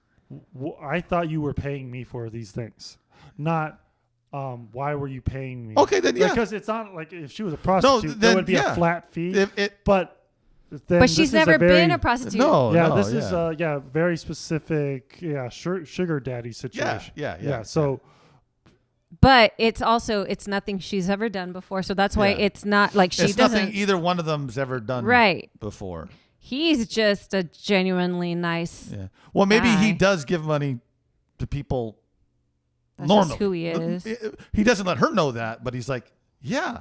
I thought you were paying me for these things, not why were you paying me? Okay, then because it's not like if she was a prostitute, there would be a flat fee. But she's never been a prostitute. This is a very specific sugar daddy situation. Yeah. So. But it's nothing she's ever done before, so that's why it's not like she it's doesn't. Nothing either one of them's ever done before. He's just a genuinely nice. Yeah. Well, maybe guy. he does give money to people. That's normally. just who he is. He doesn't let her know that, but he's like,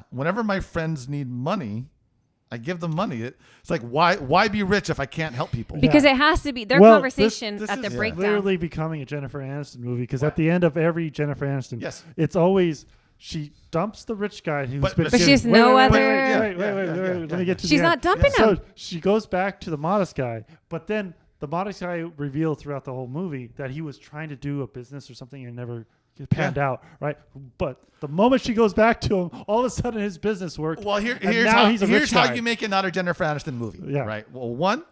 whenever my friends need money, I give them money. It's like, why be rich if I can't help people? Because it has to be their conversation this at the is breakdown. Literally becoming a Jennifer Aniston movie because at the end of every Jennifer Aniston, yes, it's always She dumps the rich guy who's But- been. but she has giving- no wait, other- Wait, Yeah, Let me get to. She's the not end. dumping So him. she goes back to the modest guy, but then the modest guy revealed throughout the whole movie that he was trying to do a business or something and never panned out, right? But the moment she goes back to him, all of a sudden his business worked. Well, and here's now how he's a rich here's how guy. you make it not a Jennifer Aniston movie. Yeah. Right. Well, one,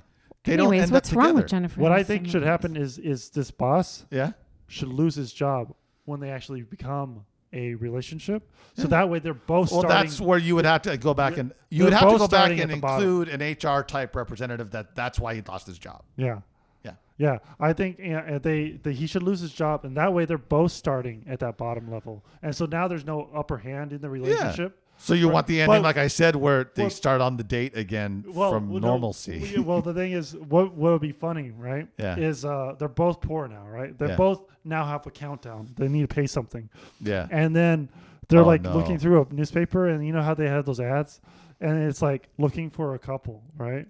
they don't Anyways, end what's up wrong together. with Jennifer? What I Aniston think should movies? happen is this boss Yeah. should lose his job when they actually become a relationship. So that way they're both Well, starting. that's where you would have to go back and you They're would have to both go back starting and at the bottom. include an HR type representative that's why he lost his job. Yeah. Yeah. Yeah, I think he should lose his job, and that way they're both starting at that bottom level, and so now there's no upper hand in the relationship. So you Right. want the ending, But- like I said, where they well- start on the date again from no, normalcy. well, the thing is, what would be funny, right? Yeah. Is they're both poor now, right? They Yeah. both now have a countdown. They need to pay something, Yeah. and then they're Oh, like no. looking through a newspaper, and you know how they have those ads, and it's like looking for a couple, right?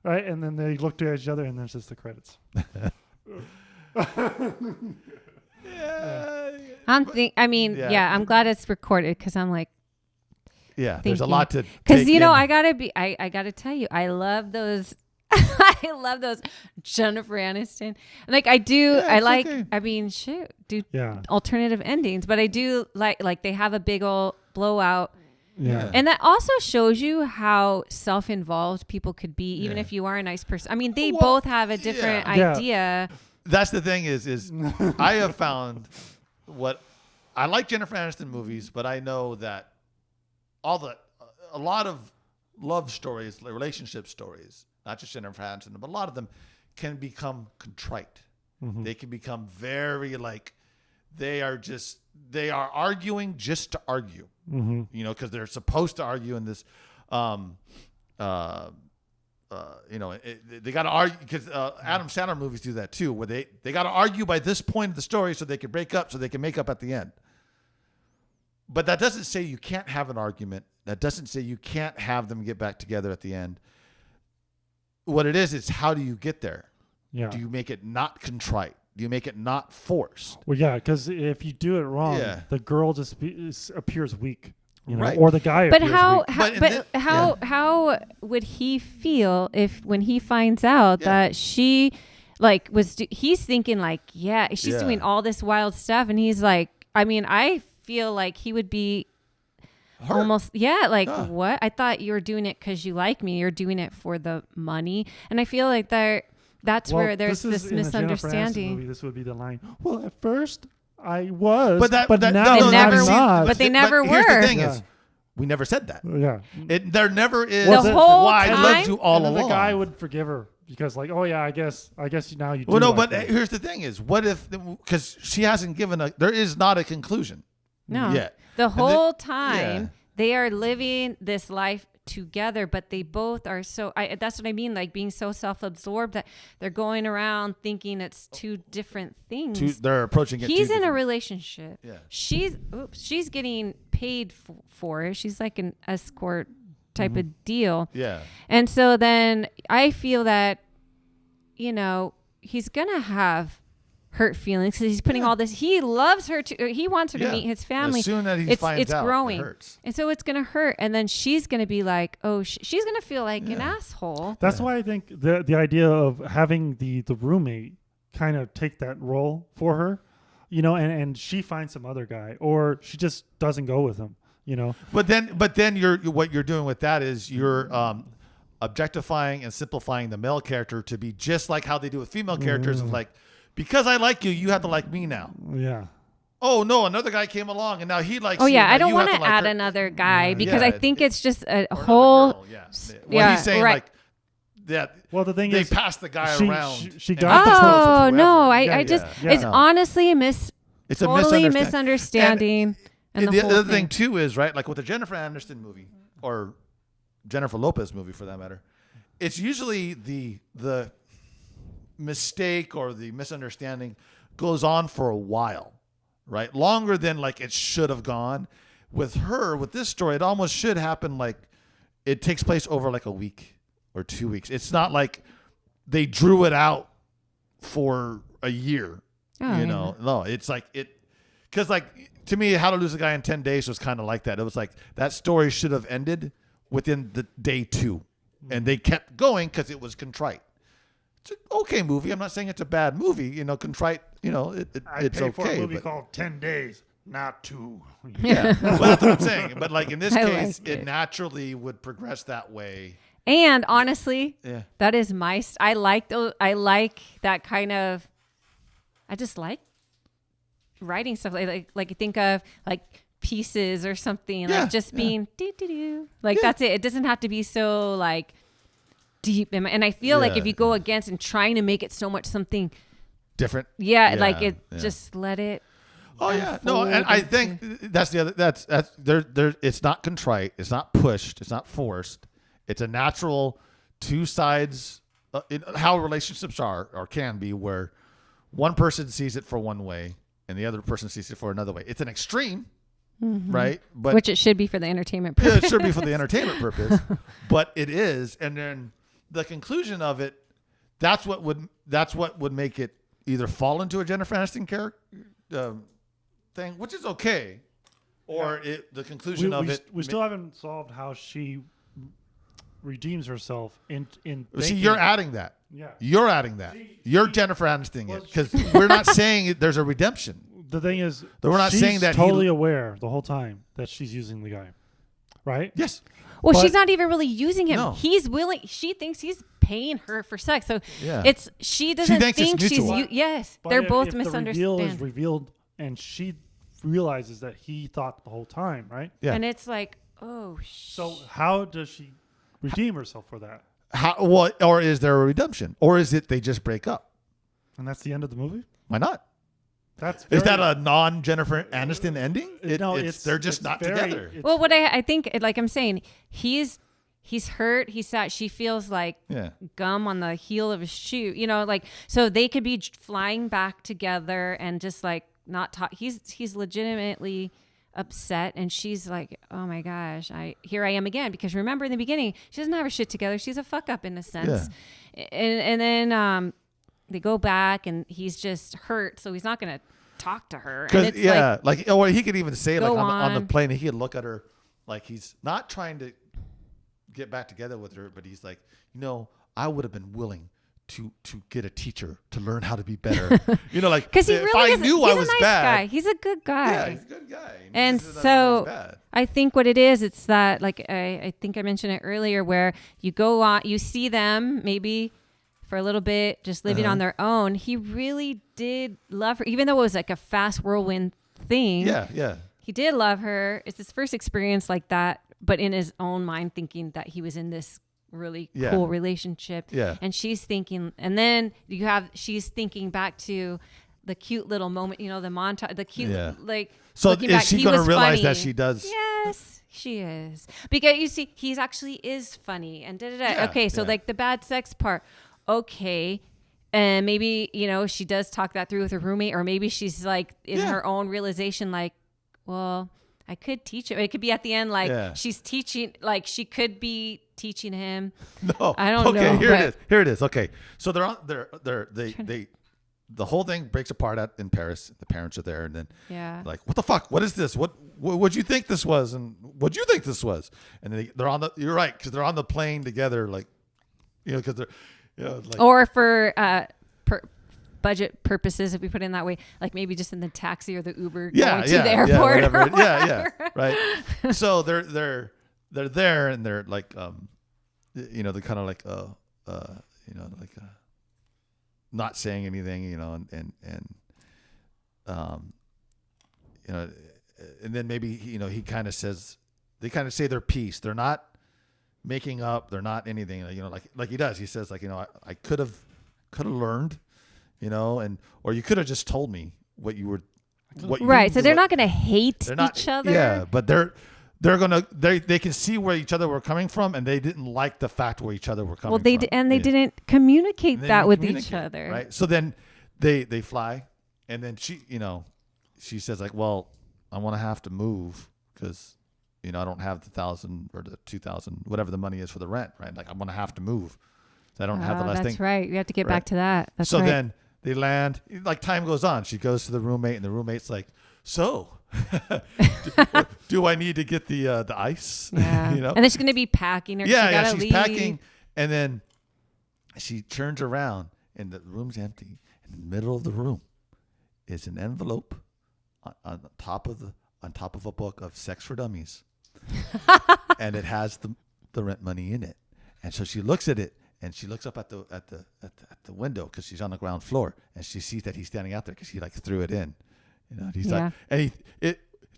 Right, and then they look to each other, and there's just the credits. Yeah. Yeah, I'm glad it's recorded because I'm like, Yeah. There's a thinking. lot to because take in. I gotta tell you, I love those. I love those Jennifer Aniston. Like I do. Yeah, I it's like. okay. I mean, shoot, do Yeah, alternative endings, but I do like they have a big old blowout. yeah. And that also shows you how self-involved people could be, even Yeah. if you are a nice person. I mean, they Well, both have a different Yeah. idea. That's the thing is I have found what I like Jennifer Aniston movies, but I know that a lot of love stories, relationship stories, not just Jennifer Aniston, but a lot of them can become contrite. Mhm. They can become very like they are arguing just to argue. Mm-hmm. You know, because they're supposed to argue in this, they got to argue because Adam Sandler movies do that too, where they got to argue by this point of the story so they can break up, so they can make up at the end. But that doesn't say you can't have an argument. That doesn't say you can't have them get back together at the end. What it is how do you get there? Yeah. Do you make it not contrite? Do you make it not forced? Well, yeah, because if you do it wrong, Yeah. the girl just appears weak, you know, Right. or the guy. But appears how? weak. How? But in But thi- how would he feel when he finds out Yeah. that she, he's thinking like, yeah, she's Yeah. doing all this wild stuff, and he's like, I mean, I feel like he would be Hurt. almost, yeah, like Yeah. what? I thought you were doing it because you like me. You're doing it for the money, and I feel like that's Well, where there's this is this in a Jennifer Aniston misunderstanding. movie, this would be the line. Well, at first I was, But that now no, I'm never- not. but they never Here's were. the thing Yeah. is, we never said that. Yeah. There never is. The whole why I time- loved you all and then along. the guy would forgive her because, like, oh yeah, I guess now you do. Well, no, like but me. here's the thing: is what if because she hasn't given there is not a conclusion No, yet. the And whole time yeah. they are living this life together, but they both are so. That's what I mean, like being so self-absorbed that they're going around thinking it's two different things. They're approaching it. He's two in a different- relationship. Yeah. She's getting paid for it. She's like an escort type of deal. Yeah. And so then I feel that, he's going to have hurt feelings because he's putting all this. He loves her he wants her to Yeah. meet his family. As soon as he it's finds out, growing. it hurts. And so it's going to hurt. And then she's going to be like, oh, she's going to feel like an asshole. That's why I think the idea of having the roommate kind of take that role for her, and she finds some other guy, or she just doesn't go with him, But then what you're doing with that is you're objectifying and simplifying the male character to be just like how they do with female characters of like, because I like you, you have to like me now. Yeah. Oh no, another guy came along and now he likes Oh, you. yeah. Now I don't you want have to like add her. another guy because Yeah, I think it's just a Or another whole. girl, yeah. yeah, He's saying right. like that Well, the thing they is, pass the guy she- around. she and got he the controls it Oh forever. no! Yeah, I just yeah. it's No. honestly It's a totally misunderstanding. misunderstanding. And the whole other thing too is right, like with the Jennifer Aniston movie or Jennifer Lopez movie for that matter, it's usually the mistake or the misunderstanding goes on for a while, right? Longer than like it should have gone. With her, with this story, it almost should happen like it takes place over like a week or 2 weeks. It's not like they drew it out for a year. Oh, No, it's like Because like to me, How to Lose a Guy in 10 Days was kind of like that. It was like that story should have ended within the day 2, and they kept going because it was contrite. It's an okay movie. I'm not saying it's a bad movie. You know, contrite. You know, it's pay okay. for a movie called 10 Days, not 2. Yeah, well, that's what I'm saying. But like in this I case, liked it it. naturally would progress that way. And honestly, Yeah. that is I like those. I like that kind of. I just like writing stuff like you think of like pieces or something, Yeah, like just yeah. being doo-doo-doo. Like Yeah. that's it. It doesn't have to be so like deep. And I feel like Yeah. if you go against and trying to make it so much something, Different. like it yeah. just let it. Oh yeah, no, and unfold I into- think that's the other. That's there. It's not contrite. It's not pushed. It's not forced. It's a natural two sides. How relationships are or can be, where one person sees it for one way and the other person sees it for another way. It's an extreme, right? But Which it should be for the entertainment yeah, purpose. it should be for the entertainment purpose, but it is. And then the conclusion of it, that's what would make it either fall into a Jennifer Aniston character thing, which is okay, or the conclusion of it. We still haven't solved how she redeems herself in See, thinking- you're adding that. Yeah. You're adding that. You're Jennifer Aniston Well, it because we're not saying there's a redemption. The thing is, We're not she's saying that he- totally aware the whole time that she's using the guy, right? Yes. Well, But- she's not even really using him. No. He's willing. She thinks he's paying her for sex. So Yeah. she doesn't thinks it's think she's. mutual. Yes, But they're if- both if the reveal is misunderstanding. revealed, and she realizes that he thought the whole time, right? Yeah. And it's like, oh, So how does she redeem herself for that? How? Well, or is there a redemption, or is it they just break up? And that's the end of the movie. Why not? That's Is very- that a non-Jennifer Aniston ending? No, they're just it's not very- together. it's- well, what I think, like I'm saying, he's hurt. He's sad. She feels like Yeah. gum on the heel of his shoe. You know, like so they could be flying back together and just like not talk. He's legitimately upset, and she's like, oh my gosh, here I am again. Because remember in the beginning, she doesn't have her shit together. She's a fuck up in a sense. And then they go back, and he's just hurt, so he's not gonna talk to her. And Because it's like, or he could even say like Go on the on. plane, he could look at her like he's not trying to get back together with her, but he's like, I would have been willing to get a teacher to learn how to be better. Like because he if really I is. knew He's I a was nice bad. guy. He's a good guy. Yeah, he's a good guy. And This is not so always bad. I think what it is, it's that like I think I mentioned it earlier, where you go on, you see them maybe for a little bit, just living on their own. He really did love her, even though it was like a fast whirlwind thing. Yeah. He did love her. It's his first experience like that, but in his own mind, thinking that he was in this really Yeah. cool relationship. Yeah. And she's thinking, and then she's thinking back to the cute little moment, the montage, the cute, Yeah. like, So looking is back, she he going to was realize funny. that she does? Yes, she is. Because you see, he's actually is funny and da-da-da. Yeah, Okay, so yeah. like the bad sex part, okay. And maybe, she does talk that through with her roommate, or maybe she's like in Yeah. her own realization, like, well, I could teach him. It could be at the end, like Yeah. she's teaching, like she could be teaching him. No. I don't okay, know, here but- it is. Here it is. Okay. So they the whole thing breaks apart in Paris. The parents are there, and then Yeah. like, what the fuck? What is this? What'd you think this was? And what'd you think this was? And then they're on the. You're right, because they're on the plane together, like, because they're, like, Or for budget purposes, if we put it in that way, like maybe just in the taxi or the Uber going to the airport. yeah, or whatever. yeah, whatever. right. So they're there, and they're like, they're kind of like, not saying anything, and then maybe he kind of says, they kind of say their piece. They're not making up. They're not anything. Like he does. He says like, I could have learned, or you could have just told me what you were. Right. So they're not going to hate each other. Yeah, but they can see where each other were coming from, and they didn't like the fact where each other were coming from. They didn't communicate And they that didn't with each communicate, other. right? So then they fly, and then she says like, well, I want to have to move because I don't have the 1,000 or the 2,000, whatever the money is for the rent, right? Like I'm going to have to move. So I don't have the last that's thing. right. We have to get Right. back to that. That's So right. then they land, like time goes on. She goes to the roommate, and the roommate's like, so do I need to get the ice? Yeah. You know? And then she's going to be packing her. Yeah, she she's leave. packing, and then she turns around, and the room's empty. In the middle of the room is an envelope on top of a book of Sex for Dummies, and it has the rent money in it. And so she looks at it, and she looks up at the window because she's on the ground floor, and she sees that he's standing out there because he like threw it in. You know, and he's like, and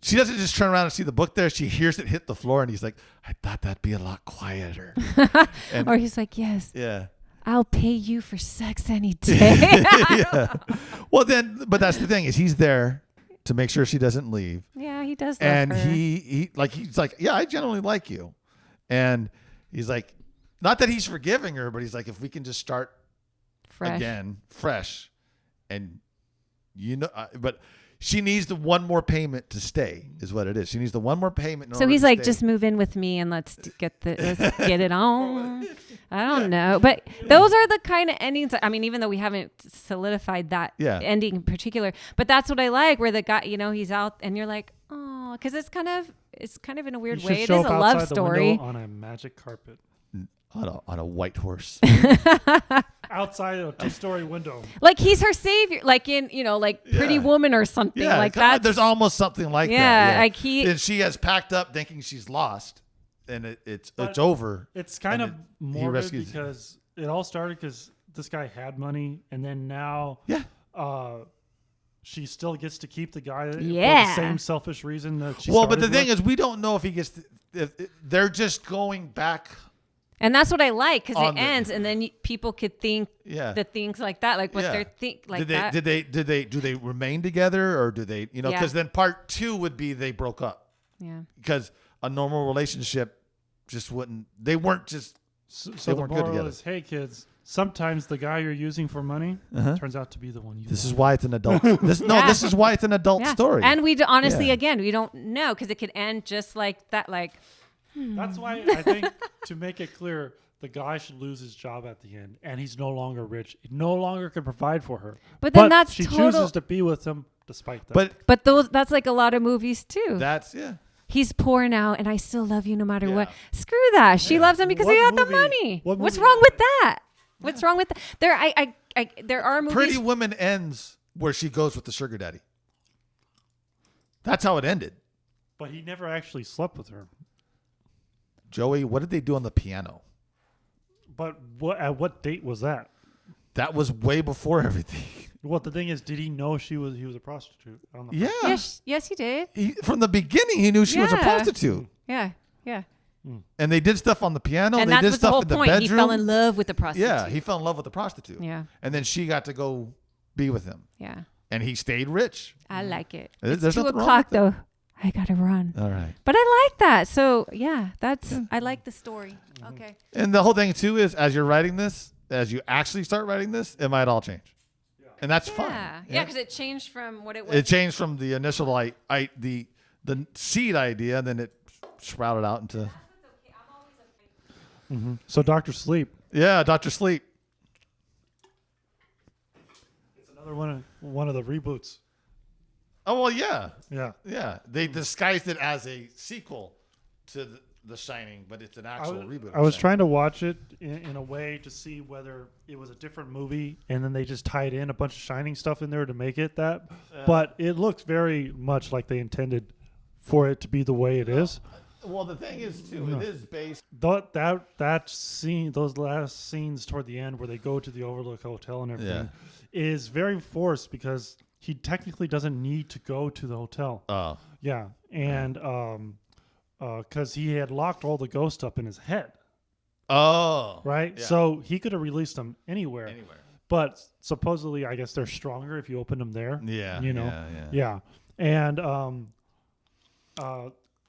she doesn't just turn around and see the book there. She hears it hit the floor, and he's like, I thought that'd be a lot quieter. And, or he's like, yes, yeah. I'll pay you for sex any day. Yeah. Well, but that's the thing is he's there to make sure she doesn't leave. Yeah, he does love And her. he's like, yeah, I generally like you. And he's like, not that he's forgiving her, but he's like, if we can just start again, fresh. And, but she needs the one more payment to stay is what it is. She needs the one more payment. So he's like, just move in with me and let's get it on. I don't know. But those are the kind of endings. I mean, even though we haven't solidified that ending in particular, but that's what I like where the guy, he's out and you're like, oh, because it's kind of in a weird way. It is a love story. On a magic carpet. On a white horse. Outside a 2-story window. Like he's her savior, like in, Pretty Woman or something like that. There's almost something like that. Yeah. Like and she has packed up thinking she's lost and it's over. It's kind of morbid because it all started because this guy had money and then now she still gets to keep the guy for the same selfish reason that she but the thing is we don't know if he gets if they're just going back. And that's what I like because it ends, and then people could think the things like that, like what they're that. Do they remain together, or do they? Because then part 2 would be they broke up. Yeah. Because a normal relationship just wouldn't. They weren't just. So the moral is, hey kids, sometimes the guy you're using for money turns out to be the one you. This is why it's an adult. This is why it's an adult story. And we honestly, again, we don't know because it could end just like that, like. That's why I think to make it clear, the guy should lose his job at the end, and he's no longer rich. He no longer can provide for her. But then she chooses to be with him despite that. But that's like a lot of movies too. He's poor now, and I still love you no matter what. Screw that. She loves him because he got the money. What's wrong with that? What's wrong with that? There are movies. Pretty Woman ends where she goes with the sugar daddy. That's how it ended. But he never actually slept with her. Joey, what did they do on the piano? But at what date was that? That was way before everything. Well, the thing is, did he know he was a prostitute? Yes, he did. From the beginning, he knew she was a prostitute. Yeah. And they did stuff on the piano. And they did was stuff the whole in the point. bedroom. He fell in love with the prostitute. Yeah, he fell in love with the prostitute. Yeah. And then she got to go be with him. Yeah. And he stayed rich. I like it. There's it's 2 nothing wrong o'clock with though. I gotta run. All right. But I like that. So I like the story. Okay. And the whole thing too is, as you're writing this, as you actually start writing this, it might all change. Yeah. And that's fine. Yeah, because it changed from what it was. It changed from the initial the seed idea, and then it sprouted out into. So Dr. Sleep. Yeah, Dr. Sleep. It's another one of the reboots. Oh well, yeah. Yeah. They disguised it as a sequel to The Shining, but it's an actual reboot. I was trying to watch it in a way to see whether it was a different movie, and then they just tied in a bunch of Shining stuff in there to make it that. But it looks very much like they intended for it to be the way it is. Well, the thing is too, it is based. That scene, those last scenes toward the end where they go to the Overlook Hotel and everything, is very forced because he technically doesn't need to go to the hotel. Oh. Yeah. And because he had locked all the ghosts up in his head. Oh. Right? Yeah. So he could have released them anywhere. But supposedly, I guess they're stronger if you open them there. Yeah. Yeah. And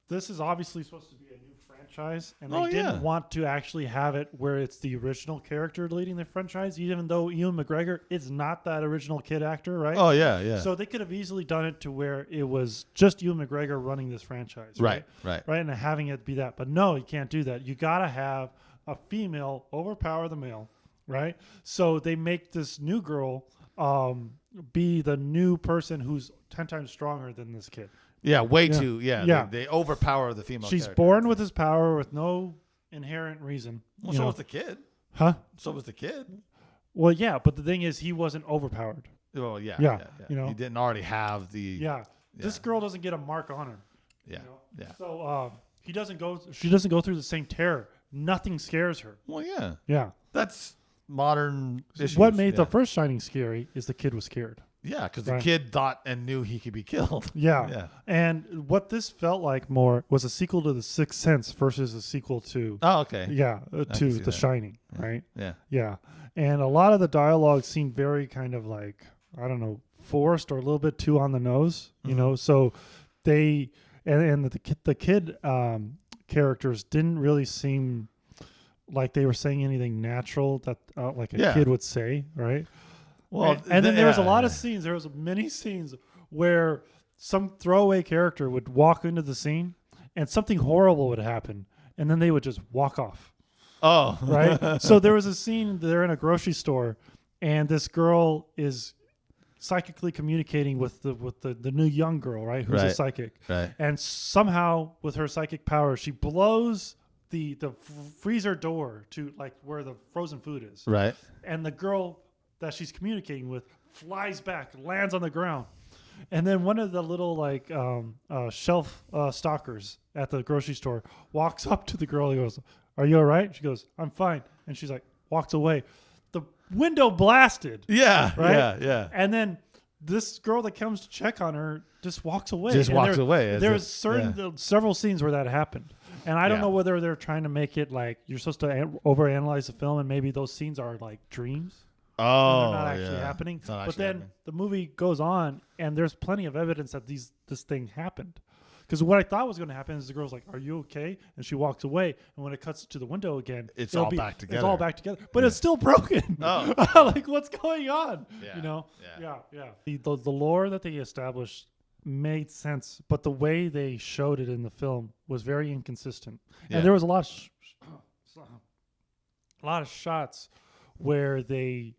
this is obviously supposed to be a new franchise, and they didn't want to actually have it where it's the original character leading the franchise, even though Ewan McGregor is not that original kid actor, right? Oh, yeah. So they could have easily done it to where it was just Ewan McGregor running this franchise, Right. And having it be that. But no, you can't do that. You got to have a female overpower the male, right? So they make this new girl be the new person who's 10 times stronger than this kid. Yeah, way Yeah. too. Yeah, Yeah. They overpower the female. She's character. born with his power with no inherent reason. Well, you so know. was the kid. Huh? So was the kid. Well, yeah, but the thing is, he wasn't overpowered. Well, yeah. Yeah, you know. he didn't already have the. Yeah. This girl doesn't get a mark on her. Yeah. You know? Yeah. So he doesn't go. She doesn't go through the same terror. Nothing scares her. Well, yeah. Yeah. That's modern issues. What made yeah. the first Shining scary is the kid was scared. Yeah, because the Right. kid thought and knew he could be killed. Yeah. Yeah. And what this felt like more was a sequel to The Sixth Sense versus a sequel to Oh, okay. to see The that. Shining, right? Yeah. Yeah. And a lot of the dialogue seemed very kind of like, I don't know, forced or a little bit too on the nose, you know? So they, and the kid characters didn't really seem like they were saying anything natural that like a kid would say, right? Well, and then there was a lot of scenes. There was many scenes where some throwaway character would walk into the scene and something horrible would happen, and then they would just walk off. Oh, Right. So there was a scene. They're in a grocery store, and this girl is psychically communicating with the new young girl, right? Who's a Right. psychic, Right. and somehow with her psychic power, she blows the freezer door to like where the frozen food is, Right. and the girl that she's communicating with flies back, lands on the ground. And then one of the little like shelf stalkers at the grocery store walks up to the girl and goes, "Are you all right?" She goes, "I'm fine." And she's like, walks away. The window blasted. Yeah. Right? Yeah. Yeah. And then this girl that comes to check on her just walks away. Just And walks away as There's if- several scenes where that happened. And I don't Yeah. know whether they're trying to make it like you're supposed to overanalyze the film and maybe those scenes are like dreams. Oh, They're not actually yeah. happening. It's not But actually then happening. the movie goes on, and there's plenty of evidence that this thing happened. Because what I thought was going to happen is the girl's like, "Are you okay?" And she walks away, and when it cuts to the window again, It's it'll all back together. It's all back together, but it's still broken. Oh. Like what's going on? Yeah, You know? yeah. Yeah. The lore that they established made sense, but the way they showed it in the film was very inconsistent, Yeah. and there was a lot of shots where they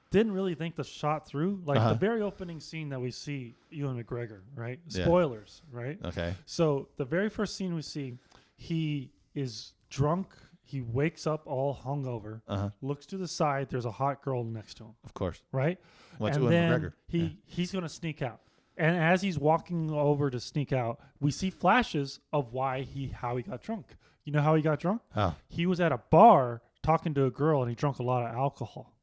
didn't really think the shot through. Like the very opening scene that we see Ewan McGregor, right? Yeah. Spoilers, right? Okay. So the very first scene we see, he is drunk. He wakes up all hungover, looks to the side. There's a hot girl next to him, Of course. right? What's and Ewan then McGregor? he's going to sneak out. And as he's walking over to sneak out, we see flashes of how he got drunk. You know how he got drunk? Oh. He was at a bar talking to a girl, and he drank a lot of alcohol.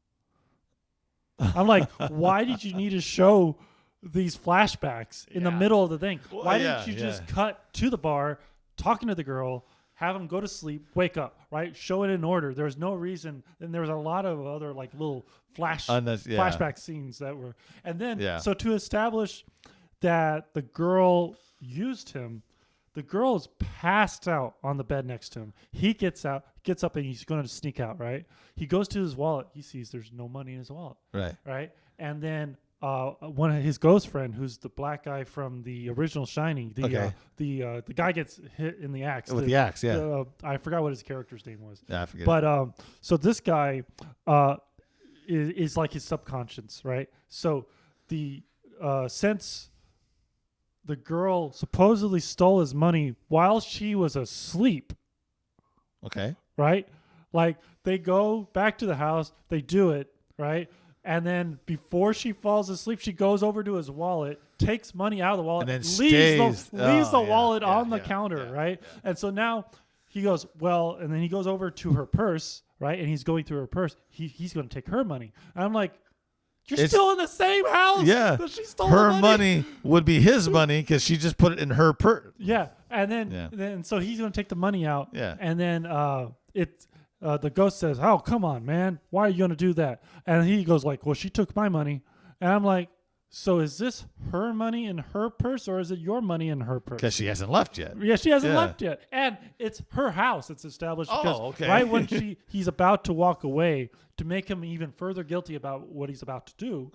I'm like, why did you need to show these flashbacks in the middle of the thing? Well, Why yeah, didn't you yeah. just cut to the bar, talking to the girl, have him go to sleep, wake up, right? Show it in order. There's no reason. And there was a lot of other like little flashback scenes that were. And then, so to establish that the girl used him, the girl is passed out on the bed next to him. He gets up, and he's going to sneak out, right? He goes to his wallet. He sees there's no money in his wallet. Right. And then one of his ghost friend, who's the black guy from the original Shining, the guy gets hit in the axe. With the axe, yeah. I forgot what his character's name was. Yeah, I forget. But so this guy is like his subconscious, right? So the since the girl supposedly stole his money while she was asleep. Okay. Right? Like they go back to the house, they do it, right? And then before she falls asleep, she goes over to his wallet, takes money out of the wallet, And then leaves stays. the wallet on the yeah, counter, yeah, right? yeah. And so now he goes, well, and then he goes over to her purse, right? And he's going through her purse. He's going to take her money. And I'm like, you're still in the same house. Yeah. That she stole Her the money would be his money because she just put it in her purse. Yeah. And then so he's going to take the money out. Yeah. And then the ghost says, "Oh, come on, man. Why are you going to do that?" And he goes like, "Well, she took my money." And I'm like, so is this her money in her purse or is it your money in her purse? Because she hasn't left yet. Yeah, she hasn't left yet. And it's her house. It's established because okay. right when he's about to walk away to make him even further guilty about what he's about to do,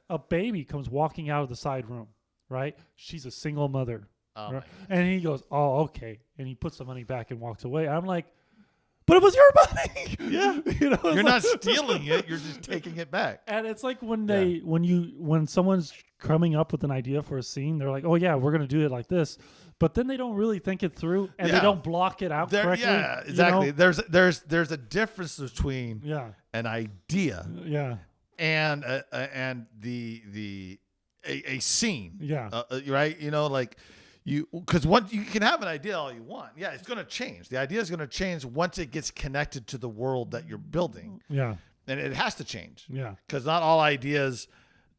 a baby comes walking out of the side room, right? She's a single mother. Oh, right? And he goes, "Oh, okay." And he puts the money back and walks away. I'm like, but it was your money. Yeah. You know, it's You're like- not stealing it. You're just taking it back. And it's like when someone's coming up with an idea for a scene, they're like, oh yeah, we're gonna do it like this, but then they don't really think it through and they Yeah. don't block it out correctly. Yeah, you exactly. know? There's a difference between Yeah. an idea Yeah. and a scene. Yeah. Right. You know, like because once you can have an idea all you want. Yeah, it's going to change. The idea is going to change once it gets connected to the world that you're building, Yeah. and it has to change. Yeah. Because not all ideas.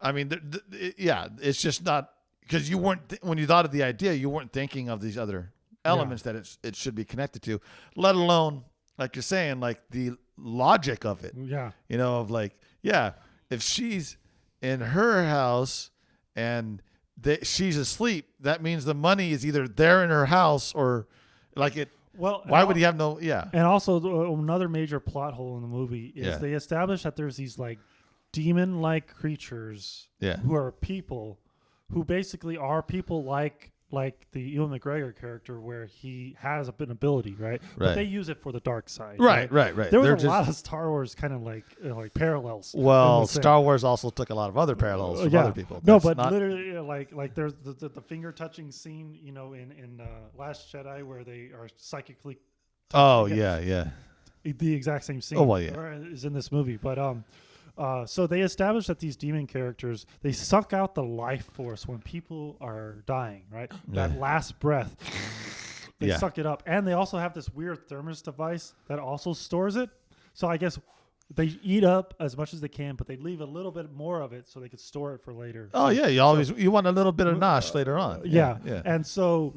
I mean, it's just not because you weren't when you thought of the idea, you weren't thinking of these other elements that it should be connected to. Let alone, like you're saying, like the logic of it. Yeah. You know, of like, yeah, if she's in her house and she's asleep, that means the money is either there in her house or like it. Well, Why would he have no? Yeah. And also another major plot hole in the movie is they establish that there's these like demon-like creatures who are people who basically are people like the Ewan McGregor character where he has an ability, right? But they use it for the dark side. Right. There was a lot of Star Wars kind of like parallels. Well, Star Wars also took a lot of other parallels from other people. No, That's but not, literally, like there's the finger touching scene, you know, in Last Jedi where they are psychically. Oh touching. yeah. The exact same scene. Oh, well, yeah. Is in this movie, but so they establish that these demon characters, they suck out the life force when people are dying, right? That last breath, they suck it up, and they also have this weird thermos device that also stores it. So I guess they eat up as much as they can, but they leave a little bit more of it so they could store it for later. Oh yeah, you want a little bit of nosh later on. Yeah. And so,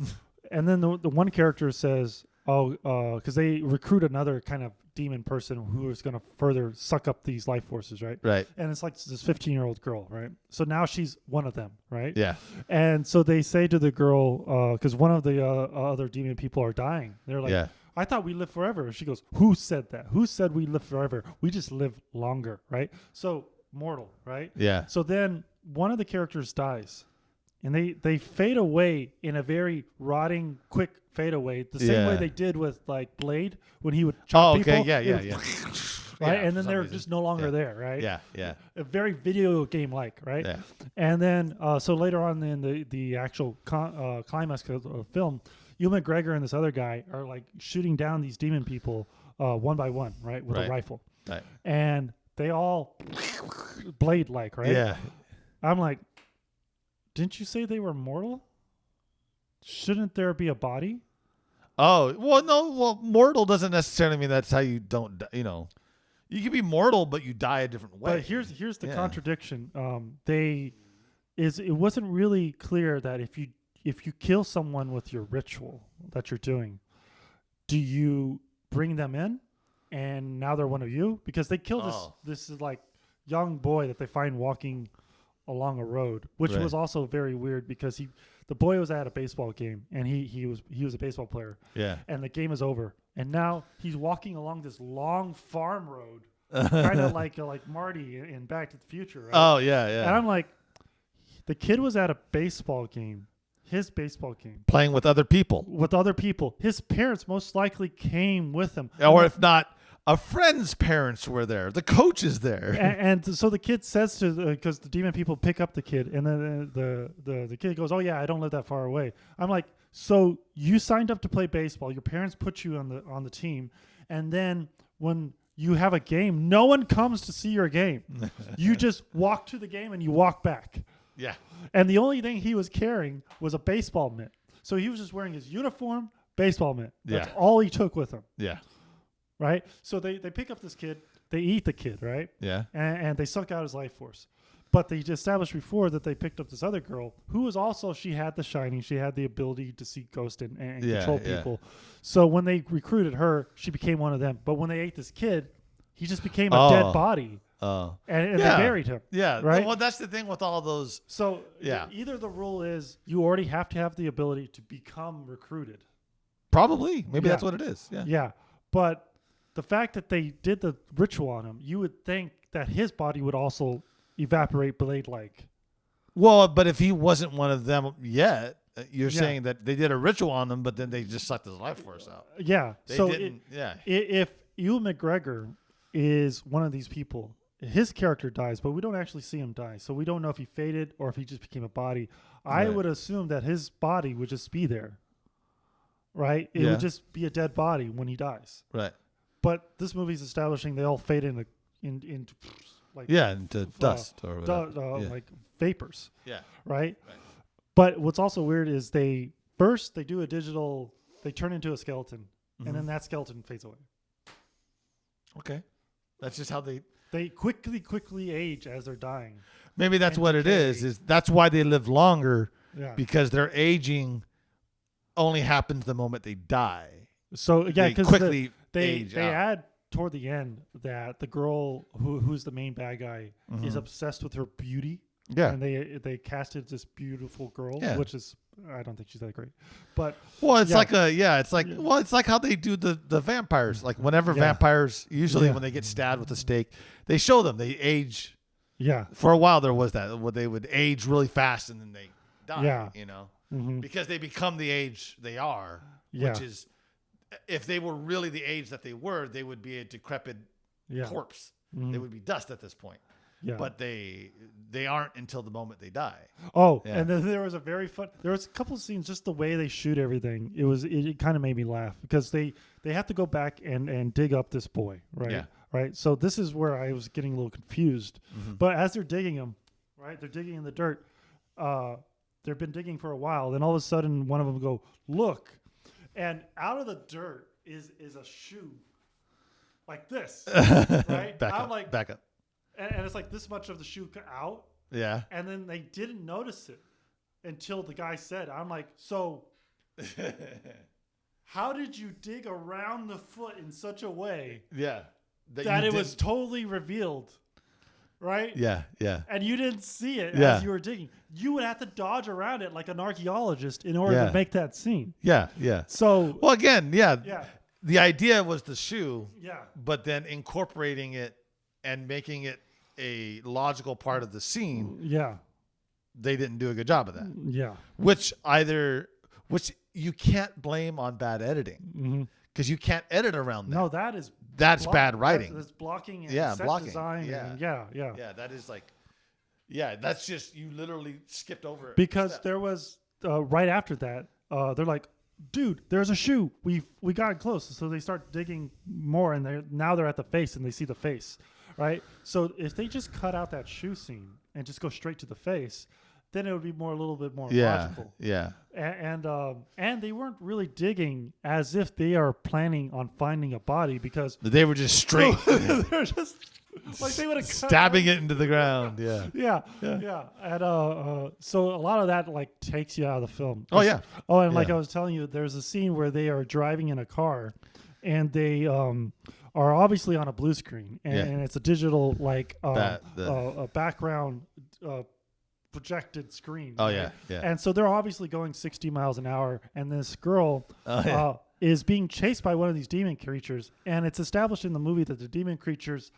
and then the one character says, because they recruit another kind of demon person who is going to further suck up these life forces, right? Right. And it's like this 15-year-old girl, right? So now she's one of them, right? Yeah. And so they say to the girl, because one of the other demon people are dying. They're like, I thought we live forever. She goes, who said that? Who said we live forever? We just live longer, right? So mortal, right? Yeah. So then one of the characters dies. And they fade away in a very rotting, quick fade away, the same way they did with like Blade when he would chop people. Yeah. Right, and then they're just no longer there, right? Yeah. A very video game like, right? Yeah. And then so later on in the actual climax of the film, Ewan McGregor and this other guy are like shooting down these demon people one by one, right, with a rifle. Right. And they all Blade like, right? Yeah. I'm like, didn't you say they were mortal? Shouldn't there be a body? Oh, well, no. Well, mortal doesn't necessarily mean that's how you don't, you know. You can be mortal, but you die a different way. But here's the contradiction. It wasn't really clear that if you kill someone with your ritual that you're doing, do you bring them in and now they're one of you? Because they kill this is like young boy that they find walking along a road, which was also very weird because the boy was at a baseball game and he was a baseball player. Yeah. And the game is over. And now he's walking along this long farm road, kind of like Marty in Back to the Future, right? Oh, yeah. And I'm like, the kid was at a baseball game, his baseball game. Playing with other people. His parents most likely came with him. Or if not, a friend's parents were there. The coach is there. And so the kid says because the demon people pick up the kid, and then the kid goes, "Oh yeah, I don't live that far away." I'm like, so you signed up to play baseball. Your parents put you on the team, and then when you have a game, no one comes to see your game. You just walk to the game and you walk back. Yeah. And the only thing he was carrying was a baseball mitt. So he was just wearing his uniform, baseball mitt. That's all he took with him. Yeah. Right? So they pick up this kid. They eat the kid, right? Yeah. And they suck out his life force. But they established before that they picked up this other girl who was also, she had the shining. She had the ability to see ghosts and control people. So when they recruited her, she became one of them. But when they ate this kid, he just became a dead body. And they buried him. Yeah. Right? Well, that's the thing with all those. So either the rule is you already have to have the ability to become recruited. Probably. Maybe that's what it is. Yeah. Yeah. But the fact that they did the ritual on him, you would think that his body would also evaporate Blade-like. Well, but if he wasn't one of them yet, you're saying that they did a ritual on him, but then they just sucked his life force out. Yeah. They so didn't. Ewan McGregor is one of these people. His character dies, but we don't actually see him die. So we don't know if he faded or if he just became a body. I Right. would assume that his body would just be there, right? It Yeah. would just be a dead body when he dies. Right. But this movie's establishing they all fade into like Yeah, into dust or whatever. Yeah. like vapors, Yeah. right? Right. But what's also weird is they do a digital, they turn into a skeleton, Mhm. and then that skeleton fades away. Okay. That's just how they. They quickly age as they're dying. Maybe that's And what it decay. is that's why they live longer, Yeah. because their aging only happens the moment they die. So yeah, They because quickly they age out. add toward the end that the girl who's the main bad guy is Mhm. obsessed with her beauty. Yeah. And they casted this beautiful girl, Yeah. which is I don't think she's that great, but Well, it's Yeah. like it's like Yeah. well, it's like how they do the vampires. Like whenever Yeah. vampires, usually Yeah. when they get stabbed with a stake, they show them they age. yeah, For a while there was that where they would age really fast and then they die. Yeah. You know, hmm because they become the age they are, Yeah. which is if they were really the age that they were, they would be a decrepit yeah, corpse. mhm, They would be dust at this point. yeah. But they aren't until the moment they die. Oh, Yeah. and then there was a couple of scenes, just the way they shoot everything. It kind of made me laugh because they have to go back and dig up this boy, right? Yeah. Right. So this is where I was getting a little confused. Mhm. But as they're digging him, right, they're digging in the dirt. They've been digging for a while. Then all of a sudden, one of them go, "Look," and out of the dirt is a shoe, like this, right? Back I'm up. like, Back up. and it's like this much of the shoe out. Yeah. And then they didn't notice it until the guy said, I'm like, so how did you dig around the foot in such a way Yeah. that you it was didn't- totally revealed? Right? Yeah. Yeah. And you didn't see it Yeah. as you were digging. You would have to dodge around it like an archaeologist in order Yeah. to make that scene. Yeah. Yeah. So, Well, again, yeah. yeah, The idea was the shoe, yeah, but then incorporating it and making it a logical part of the scene, yeah, they didn't do a good job of that. yeah. Which you can't blame on bad editing Mm-hmm. because you can't edit around that. No, that is That's bad writing. That's blocking and Yeah, set blocking. design. Yeah. And yeah. Yeah, that is like, that's just you literally skipped over it. Because there was right after that, they're like, "Dude, there's a shoe. We got it close." So they start digging more, and they're at the face, and they see the face, right? So if they just cut out that shoe scene and just go straight to the face, then it would be a little bit more logical. Yeah. And they weren't really digging as if they are planning on finding a body because They were just straight they're just like they would have stabbing it into the ground. Yeah. Yeah. And so a lot of that like takes you out of the film. Oh, yeah. Oh, and like Yeah. I was telling you, there's a scene where they are driving in a car, and they are obviously on a blue screen, and, Yeah. and it's a digital like The- a background projected screen. Oh, right? yeah. Yeah. And so they're obviously going 60 miles an hour, and this girl Oh, yeah. is being chased by one of these demon creatures, and it's established in the movie that the demon creatures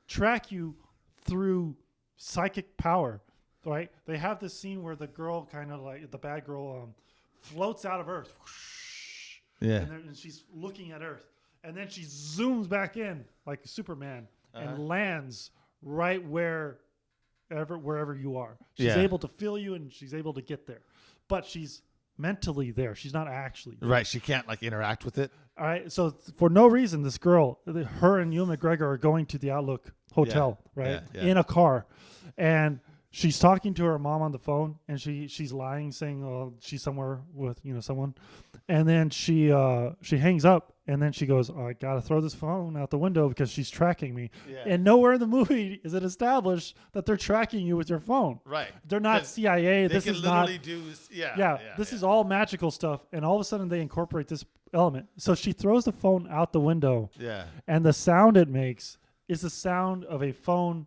track you through psychic power, right? They have this scene where the girl kind of like the bad girl floats out of Earth, Yeah. and she's looking at Earth, and then she zooms back in like Superman and lands right wherever you are. She's Yeah. able to feel you, and she's able to get there, but she's mentally there. She's not actually there. Right. She can't like interact with it. All right. So for no reason, this girl, her and Ewan McGregor are going to the Outlook Hotel, right? Yeah, yeah. In a car. And she's talking to her mom on the phone, and she's lying, saying, "Oh, she's somewhere with someone." And then she hangs up, and then she goes, "Oh, I gotta throw this phone out the window because she's tracking me." Yeah. And nowhere in the movie is it established that they're tracking you with your phone. Right. They're not 'Cause CIA. They This can is not. literally do. This is all magical stuff, and all of a sudden they incorporate this element. So she throws the phone out the window, Yeah. and the sound it makes is the sound of a phone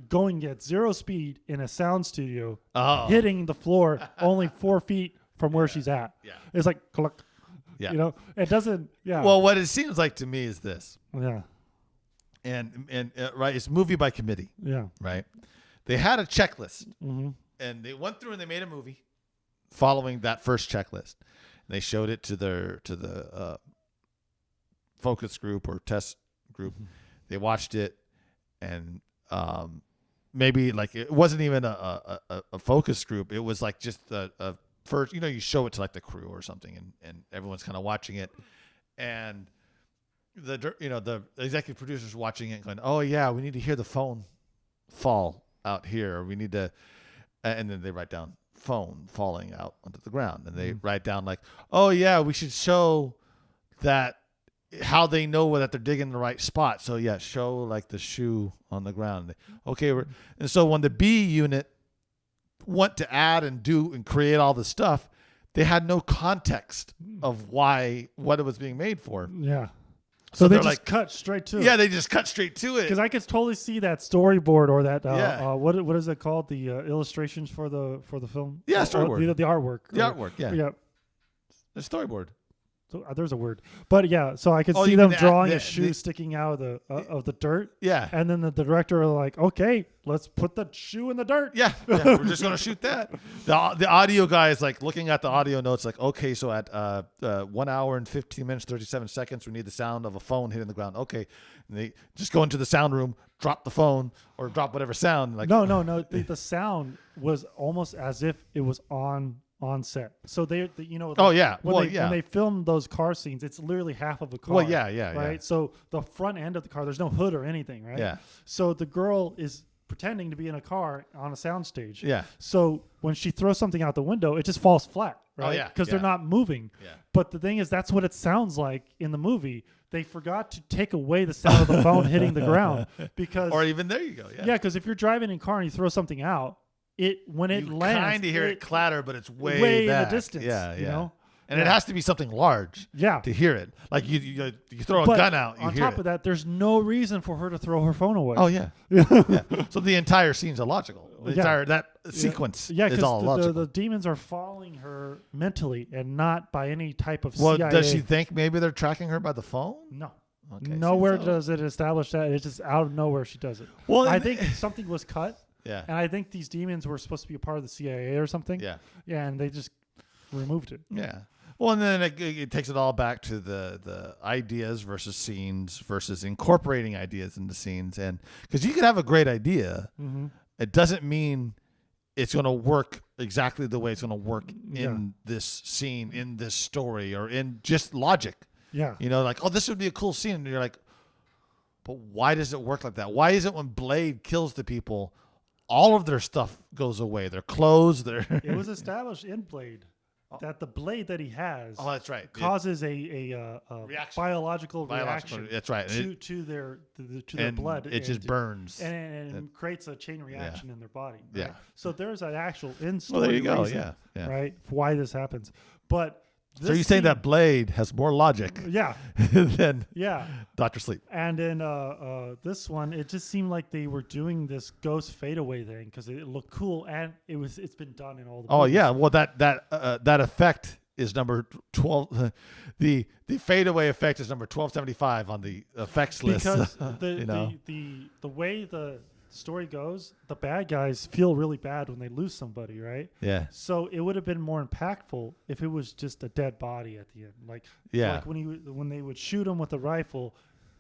going at 0 speed in a sound studio, Oh. hitting the floor only 4 feet from where she's at. Yeah. It's like, cluck, Yeah. it doesn't. Yeah. Well, what it seems like to me is this, yeah. and right, it's movie by committee, Yeah. right? They had a checklist, Mm-hmm. and they went through and they made a movie following that first checklist. And they showed it to the focus group or test group. They watched it, and maybe like it wasn't even a focus group. It was like just a first, you show it to like the crew or something, and everyone's kind of watching it, and the executive producers watching it going, oh yeah, we need to hear the phone fall out here, or we need to, and then they write down phone falling out onto the ground, and they write down like, oh yeah, we should show that how they know that they're digging the right spot. So yeah, show like the shoe on the ground. Okay, and so when the B unit went to add and do and create all the stuff, they had no context of what it was being made for. Yeah. So they they're just cut straight to it. Yeah, they just cut straight to it. Because I could totally see that storyboard or that what is it called, the illustrations for the film? Yeah, storyboard. The artwork. The artwork, yeah. Yeah. The storyboard. So there's a word, but yeah. So I could see you them mean drawing a shoe sticking out of the dirt. Yeah. And then the director was like, okay, let's put the shoe in the dirt. Yeah, we're just gonna shoot that. The audio guy is like looking at the audio notes, like, okay, so at 1 hour and 15 minutes 37 seconds, we need the sound of a phone hitting the ground. Okay, and they just go into the sound room, drop the phone or drop whatever sound. Like No. The sound was almost as if it was on set. So Oh yeah. When they film those car scenes, it's literally half of a car. Well, yeah. Right. Yeah. So the front end of the car, there's no hood or anything, right? Yeah. So the girl is pretending to be in a car on a soundstage. Yeah. So when she throws something out the window, it just falls flat, right? Oh, yeah. Because they're not moving. Yeah. But the thing is, that's what it sounds like in the movie. They forgot to take away the sound of the phone hitting the ground because. Or even there you go. Yeah. Yeah, because if you're driving in a car and you throw something out, when it lands, kind of hear it clatter, but it's way in the back. distance. Yeah. You know? And it has to be something large. Yeah. To hear it, like you throw a But gun out. On top of that, there's no reason for her to throw her phone away. Oh yeah. Yeah. So the entire scene's illogical. The entire that sequence is all illogical. The demons are following her mentally and not by any type of Well, CIA. does she think maybe they're tracking her by the phone? No. Okay, Nowhere does it establish that. It's just out of nowhere she does it. Well, I think something was cut. Yeah. And I think these demons were supposed to be a part of the CIA or something. Yeah. Yeah, and they just removed it. Yeah. Well, and then it takes it all back to the ideas versus scenes versus incorporating ideas into scenes. And because you can have a great idea, it doesn't mean it's going to work exactly the way it's going to work in this scene, in this story, or in just logic. Yeah. Like, oh, this would be a cool scene. And you're like, but why does it work like that? Why is it when Blade kills the people, all of their stuff goes away? Their clothes, It was established in Blade that the blade that he has that's right. causes a biological reaction. That's right. To their blood. It just burns. And creates a chain reaction in their body. Right? Yeah. So there's an actual Well, there you go. reason, Yeah. right, for why this happens. But So you're saying that Blade has more logic than Dr. Sleep. And in this one, it just seemed like they were doing this ghost fadeaway thing because it looked cool, and it's been done in all the movies. Yeah, well that effect is number 12. The fadeaway effect is number 1275 on the effects list. Because the way the story goes, the bad guys feel really bad when they lose somebody, right? Yeah. So it would have been more impactful if it was just a dead body at the end, like when they would shoot him with a rifle,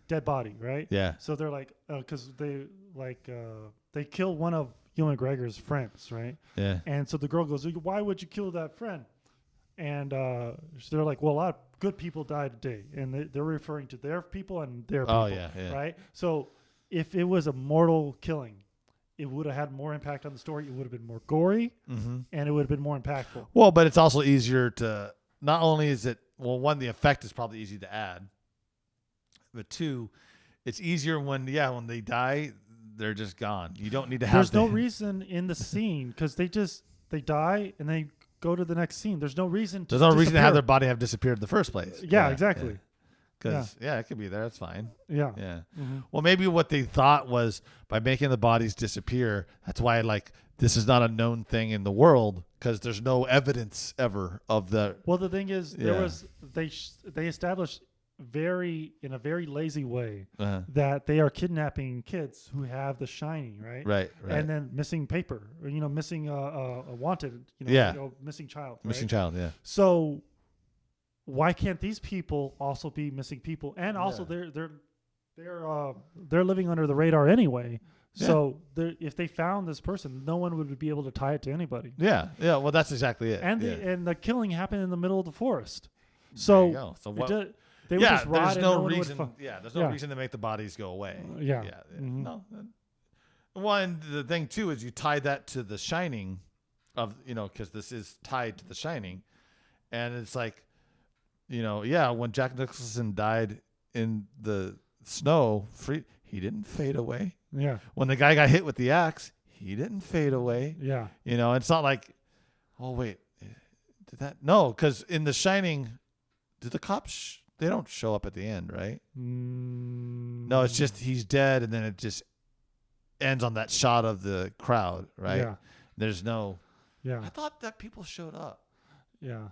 dead body, right? Yeah. So they're like, because they kill one of Ewan McGregor's friends, right? Yeah. And so the girl goes, "Why would you kill that friend?" And they're like, "Well, a lot of good people died today," and they're referring to their people and their people, right? So if it was a mortal killing, it would have had more impact on the story. It would have been more gory, and it would have been more impactful. Well, but it's also easier to, not only is it, well, one, the effect is probably easy to add, but two, it's easier when they die, they're just gone. You don't need to have. There's no reason in the scene because they die and they go to the next scene. There's no reason. There's no reason to have their body have disappeared in the first place. Yeah, exactly. Because it could be there. That's fine. Yeah. Yeah. Mm-hmm. Well, maybe what they thought was by making the bodies disappear, that's why this is not a known thing in the world because there's no evidence ever of the. Well, the thing is, they established in a very lazy way that they are kidnapping kids who have the Shining, right? Right. And then missing paper, or missing a wanted, missing child. Right? Missing child. Yeah. So why can't these people also be missing people? And also they're living under the radar anyway. Yeah. So if they found this person, no one would be able to tie it to anybody. Yeah. Yeah. Well, that's exactly it. And yeah. the killing happened in the middle of the forest. There So you go. So what? they would Yeah. just rot There's and no no one would reason. Yeah. There's no Yeah. reason to make the bodies go away. Yeah. Yeah. Mhm. No. Well, and the thing too is you tie that to The Shining, because this is tied to The Shining, and it's like, when Jack Nicholson died in the snow, he didn't fade away. Yeah. When the guy got hit with the axe, he didn't fade away. Yeah. It's not like, oh wait, did that? No, because in The Shining, do the cops? They don't show up at the end, right? No, it's just he's dead, and then it just ends on that shot of the crowd, right? Yeah. There's no. Yeah. I thought that people showed up. Yeah.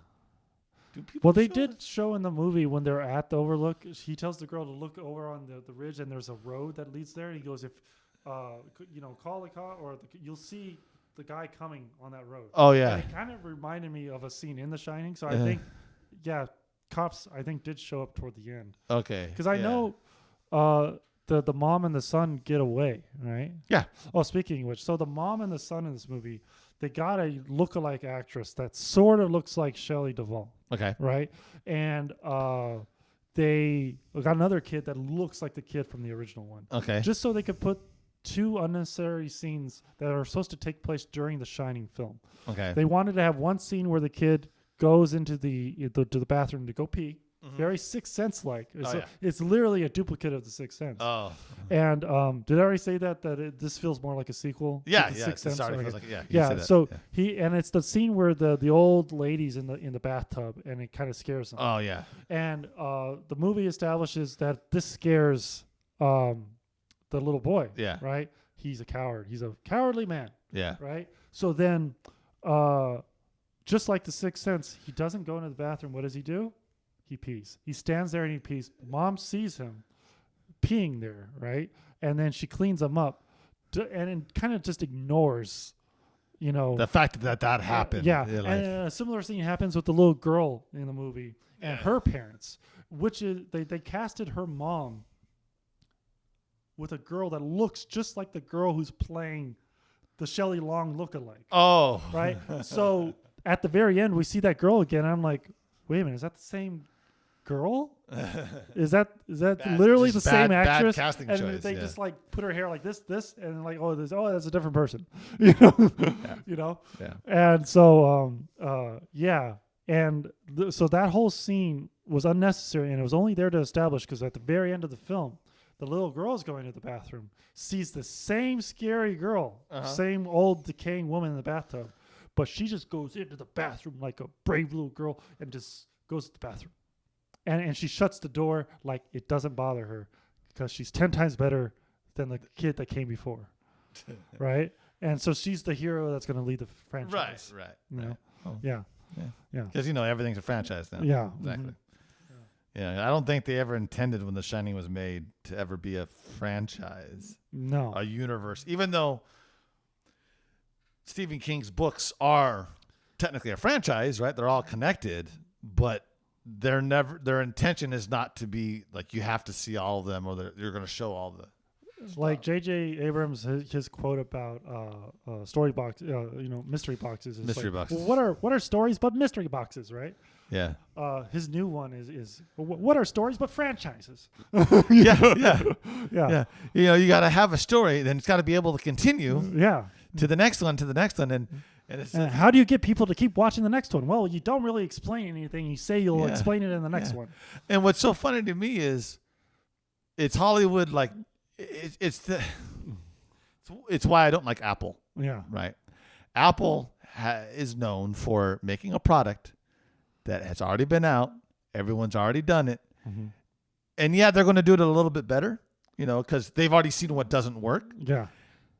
Do people? Well, they show did up? show in the movie when they're at the overlook. He tells the girl to look over on the ridge, and there's a road that leads there. And he goes, if call the cop, or you'll see the guy coming on that road. Oh yeah. And it kind of reminded me of a scene in The Shining. So I Uh-huh. think, cops did show up toward the end, Okay. because I know the mom and the son get away, right? Yeah. Oh, speaking of which, so the mom and the son in this movie, they got a lookalike actress that sort of looks like Shelley Duvall, Okay. right? And they got another kid that looks like the kid from the original one, Okay. just so they could put two unnecessary scenes that are supposed to take place during the Shining film. Okay. They wanted to have one scene where the kid goes into to the bathroom to go pee. Very Sixth Sense like. It's literally a duplicate of the Sixth Sense. Oh. And did I already say that this feels more like a sequel? Yeah. to the Yeah. Sixth Sense? Sorry. Okay. Feels like, yeah. you Yeah. said that. So Yeah. it's the scene where the old lady's in the bathtub, and it kind of scares them. Oh yeah. And the movie establishes that this scares the little boy. Yeah. Right. He's a coward. He's a cowardly man. Yeah. Right. So then, just like the Sixth Sense, he doesn't go into the bathroom. What does he do? He pees. He stands there and he pees. Mom sees him peeing there, right? And then she cleans him up, and kind of just ignores, The fact that happened. Yeah. You're like, And a similar thing happens with the little girl in the movie and her parents, which is they casted her mom with a girl that looks just like the girl who's playing the Shelley Long lookalike, oh. right? So at the very end, we see that girl again. And I'm like, wait a minute, is that the same girl? Is that literally the same actress? Bad casting And choice. they yeah. just like put her hair like this, and like, that's a different person, you know. Yeah. And so, so that whole scene was unnecessary, and it was only there to establish, because at the very end of the film, the little girl is going to the bathroom, sees the same scary girl, same old decaying woman in the bathtub, but she just goes into the bathroom like a brave little girl and just goes to the bathroom. And she shuts the door like it doesn't bother her, because she's 10 times better than the kid that came before. Right? And so she's the hero that's going to lead the franchise. Right. You know? Oh. Yeah. Yeah. Because everything's a franchise now. Yeah. Exactly. Mhm. Yeah. I don't think they ever intended when The Shining was made to ever be a franchise, No. a universe. Even though Stephen King's books are technically a franchise, right? They're all connected, but their intention is not to be like you have to see all of them, or you're going to show all the. Like J.J. Abrams, his quote about story box, mystery boxes. Is Mystery like, boxes. Well, what are stories but mystery boxes, right? Yeah. His new one is what are stories but franchises? Yeah. Yeah. You got to have a story, then it's got to be able to continue Yeah. to the next one, and it's And how do you get people to keep watching the next one? Well, you don't really explain anything. You say you'll Yeah. explain it in the next Yeah. one. And what's so funny to me is, it's Hollywood. Like, it's why I don't like Apple. Yeah. Right? Apple is known for making a product that has already been out. Everyone's already done it, and they're going to do it a little bit better. Because they've already seen what doesn't work. Yeah.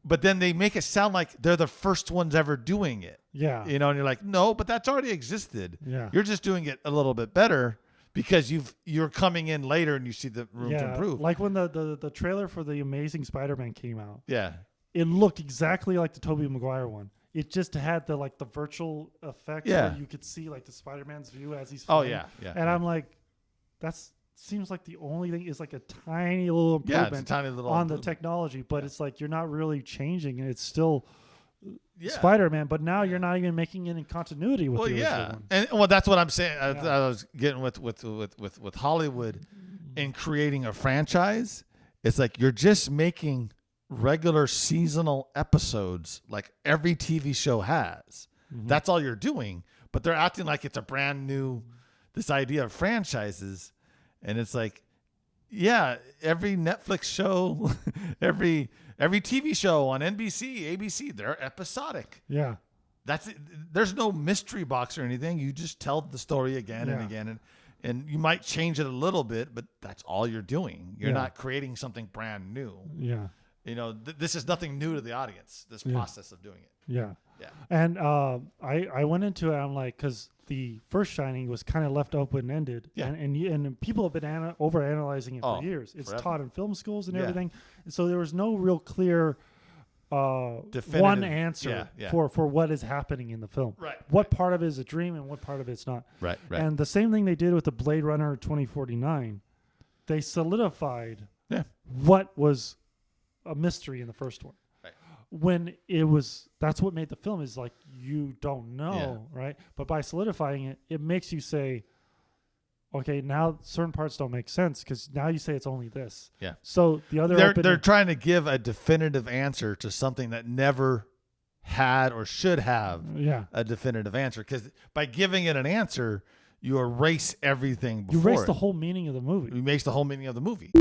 But then they make it sound like they're the first ones ever doing it. Yeah. And you're like, no, but that's already existed. Yeah. You're just doing it a little bit better because you're coming in later and you see the room to improve. Like when the trailer for the Amazing Spider-Man came out, Yeah. it looked exactly like the Tobey Maguire one. it just had the like the virtual effects Yeah. where you could see like the Spider-Man's view as he's Oh flying. yeah. And I'm like, that's seems like the only thing is like a tiny little Yeah, improvement it's a tiny little on the improvement. technology, but it's like you're not really changing, and it's still Yeah. Spider-Man. But now you're not even making any continuity with Well, the original yeah, one. and well, that's what I'm saying. I Yeah. was getting with Hollywood in creating a franchise. It's like you're just making regular seasonal episodes like every TV show has. Mm-hmm. That's all you're doing, but they're acting like it's a brand new this idea of franchises, and it's like, yeah, every Netflix show, every TV show on NBC, ABC, they're episodic. Yeah. That's it. There's no mystery box or anything. You just tell the story again and Yeah. again, and you might change it a little bit, but that's all you're doing. You're Yeah. not creating something brand new. Yeah. You know, this is nothing new to the audience. This Yeah. process of doing it. Yeah. Yeah. And I went into it. I'm like, because the first Shining was kind of left open ended, Yeah. and people have been over analyzing it Oh, for years. It's forever. taught in film schools and Yeah. everything, and so there was no real clear Definitive- one answer yeah, yeah. for what is happening in the film. Right, What part of it is a dream and what part of it's not. Right. And the same thing they did with the Blade Runner 2049. They solidified Yeah. what was a mystery in the first one. Right. When that's what made the film is like you don't know, right? But by solidifying it, it makes you say, okay, now certain parts don't make sense because now you say it's only this. Yeah. So the other They're opening, trying to give a definitive answer to something that never had or should have yeah, a definitive answer, because by giving it an answer, you erase everything you before erase it. the whole meaning of the movie. You erase the whole meaning of the movie.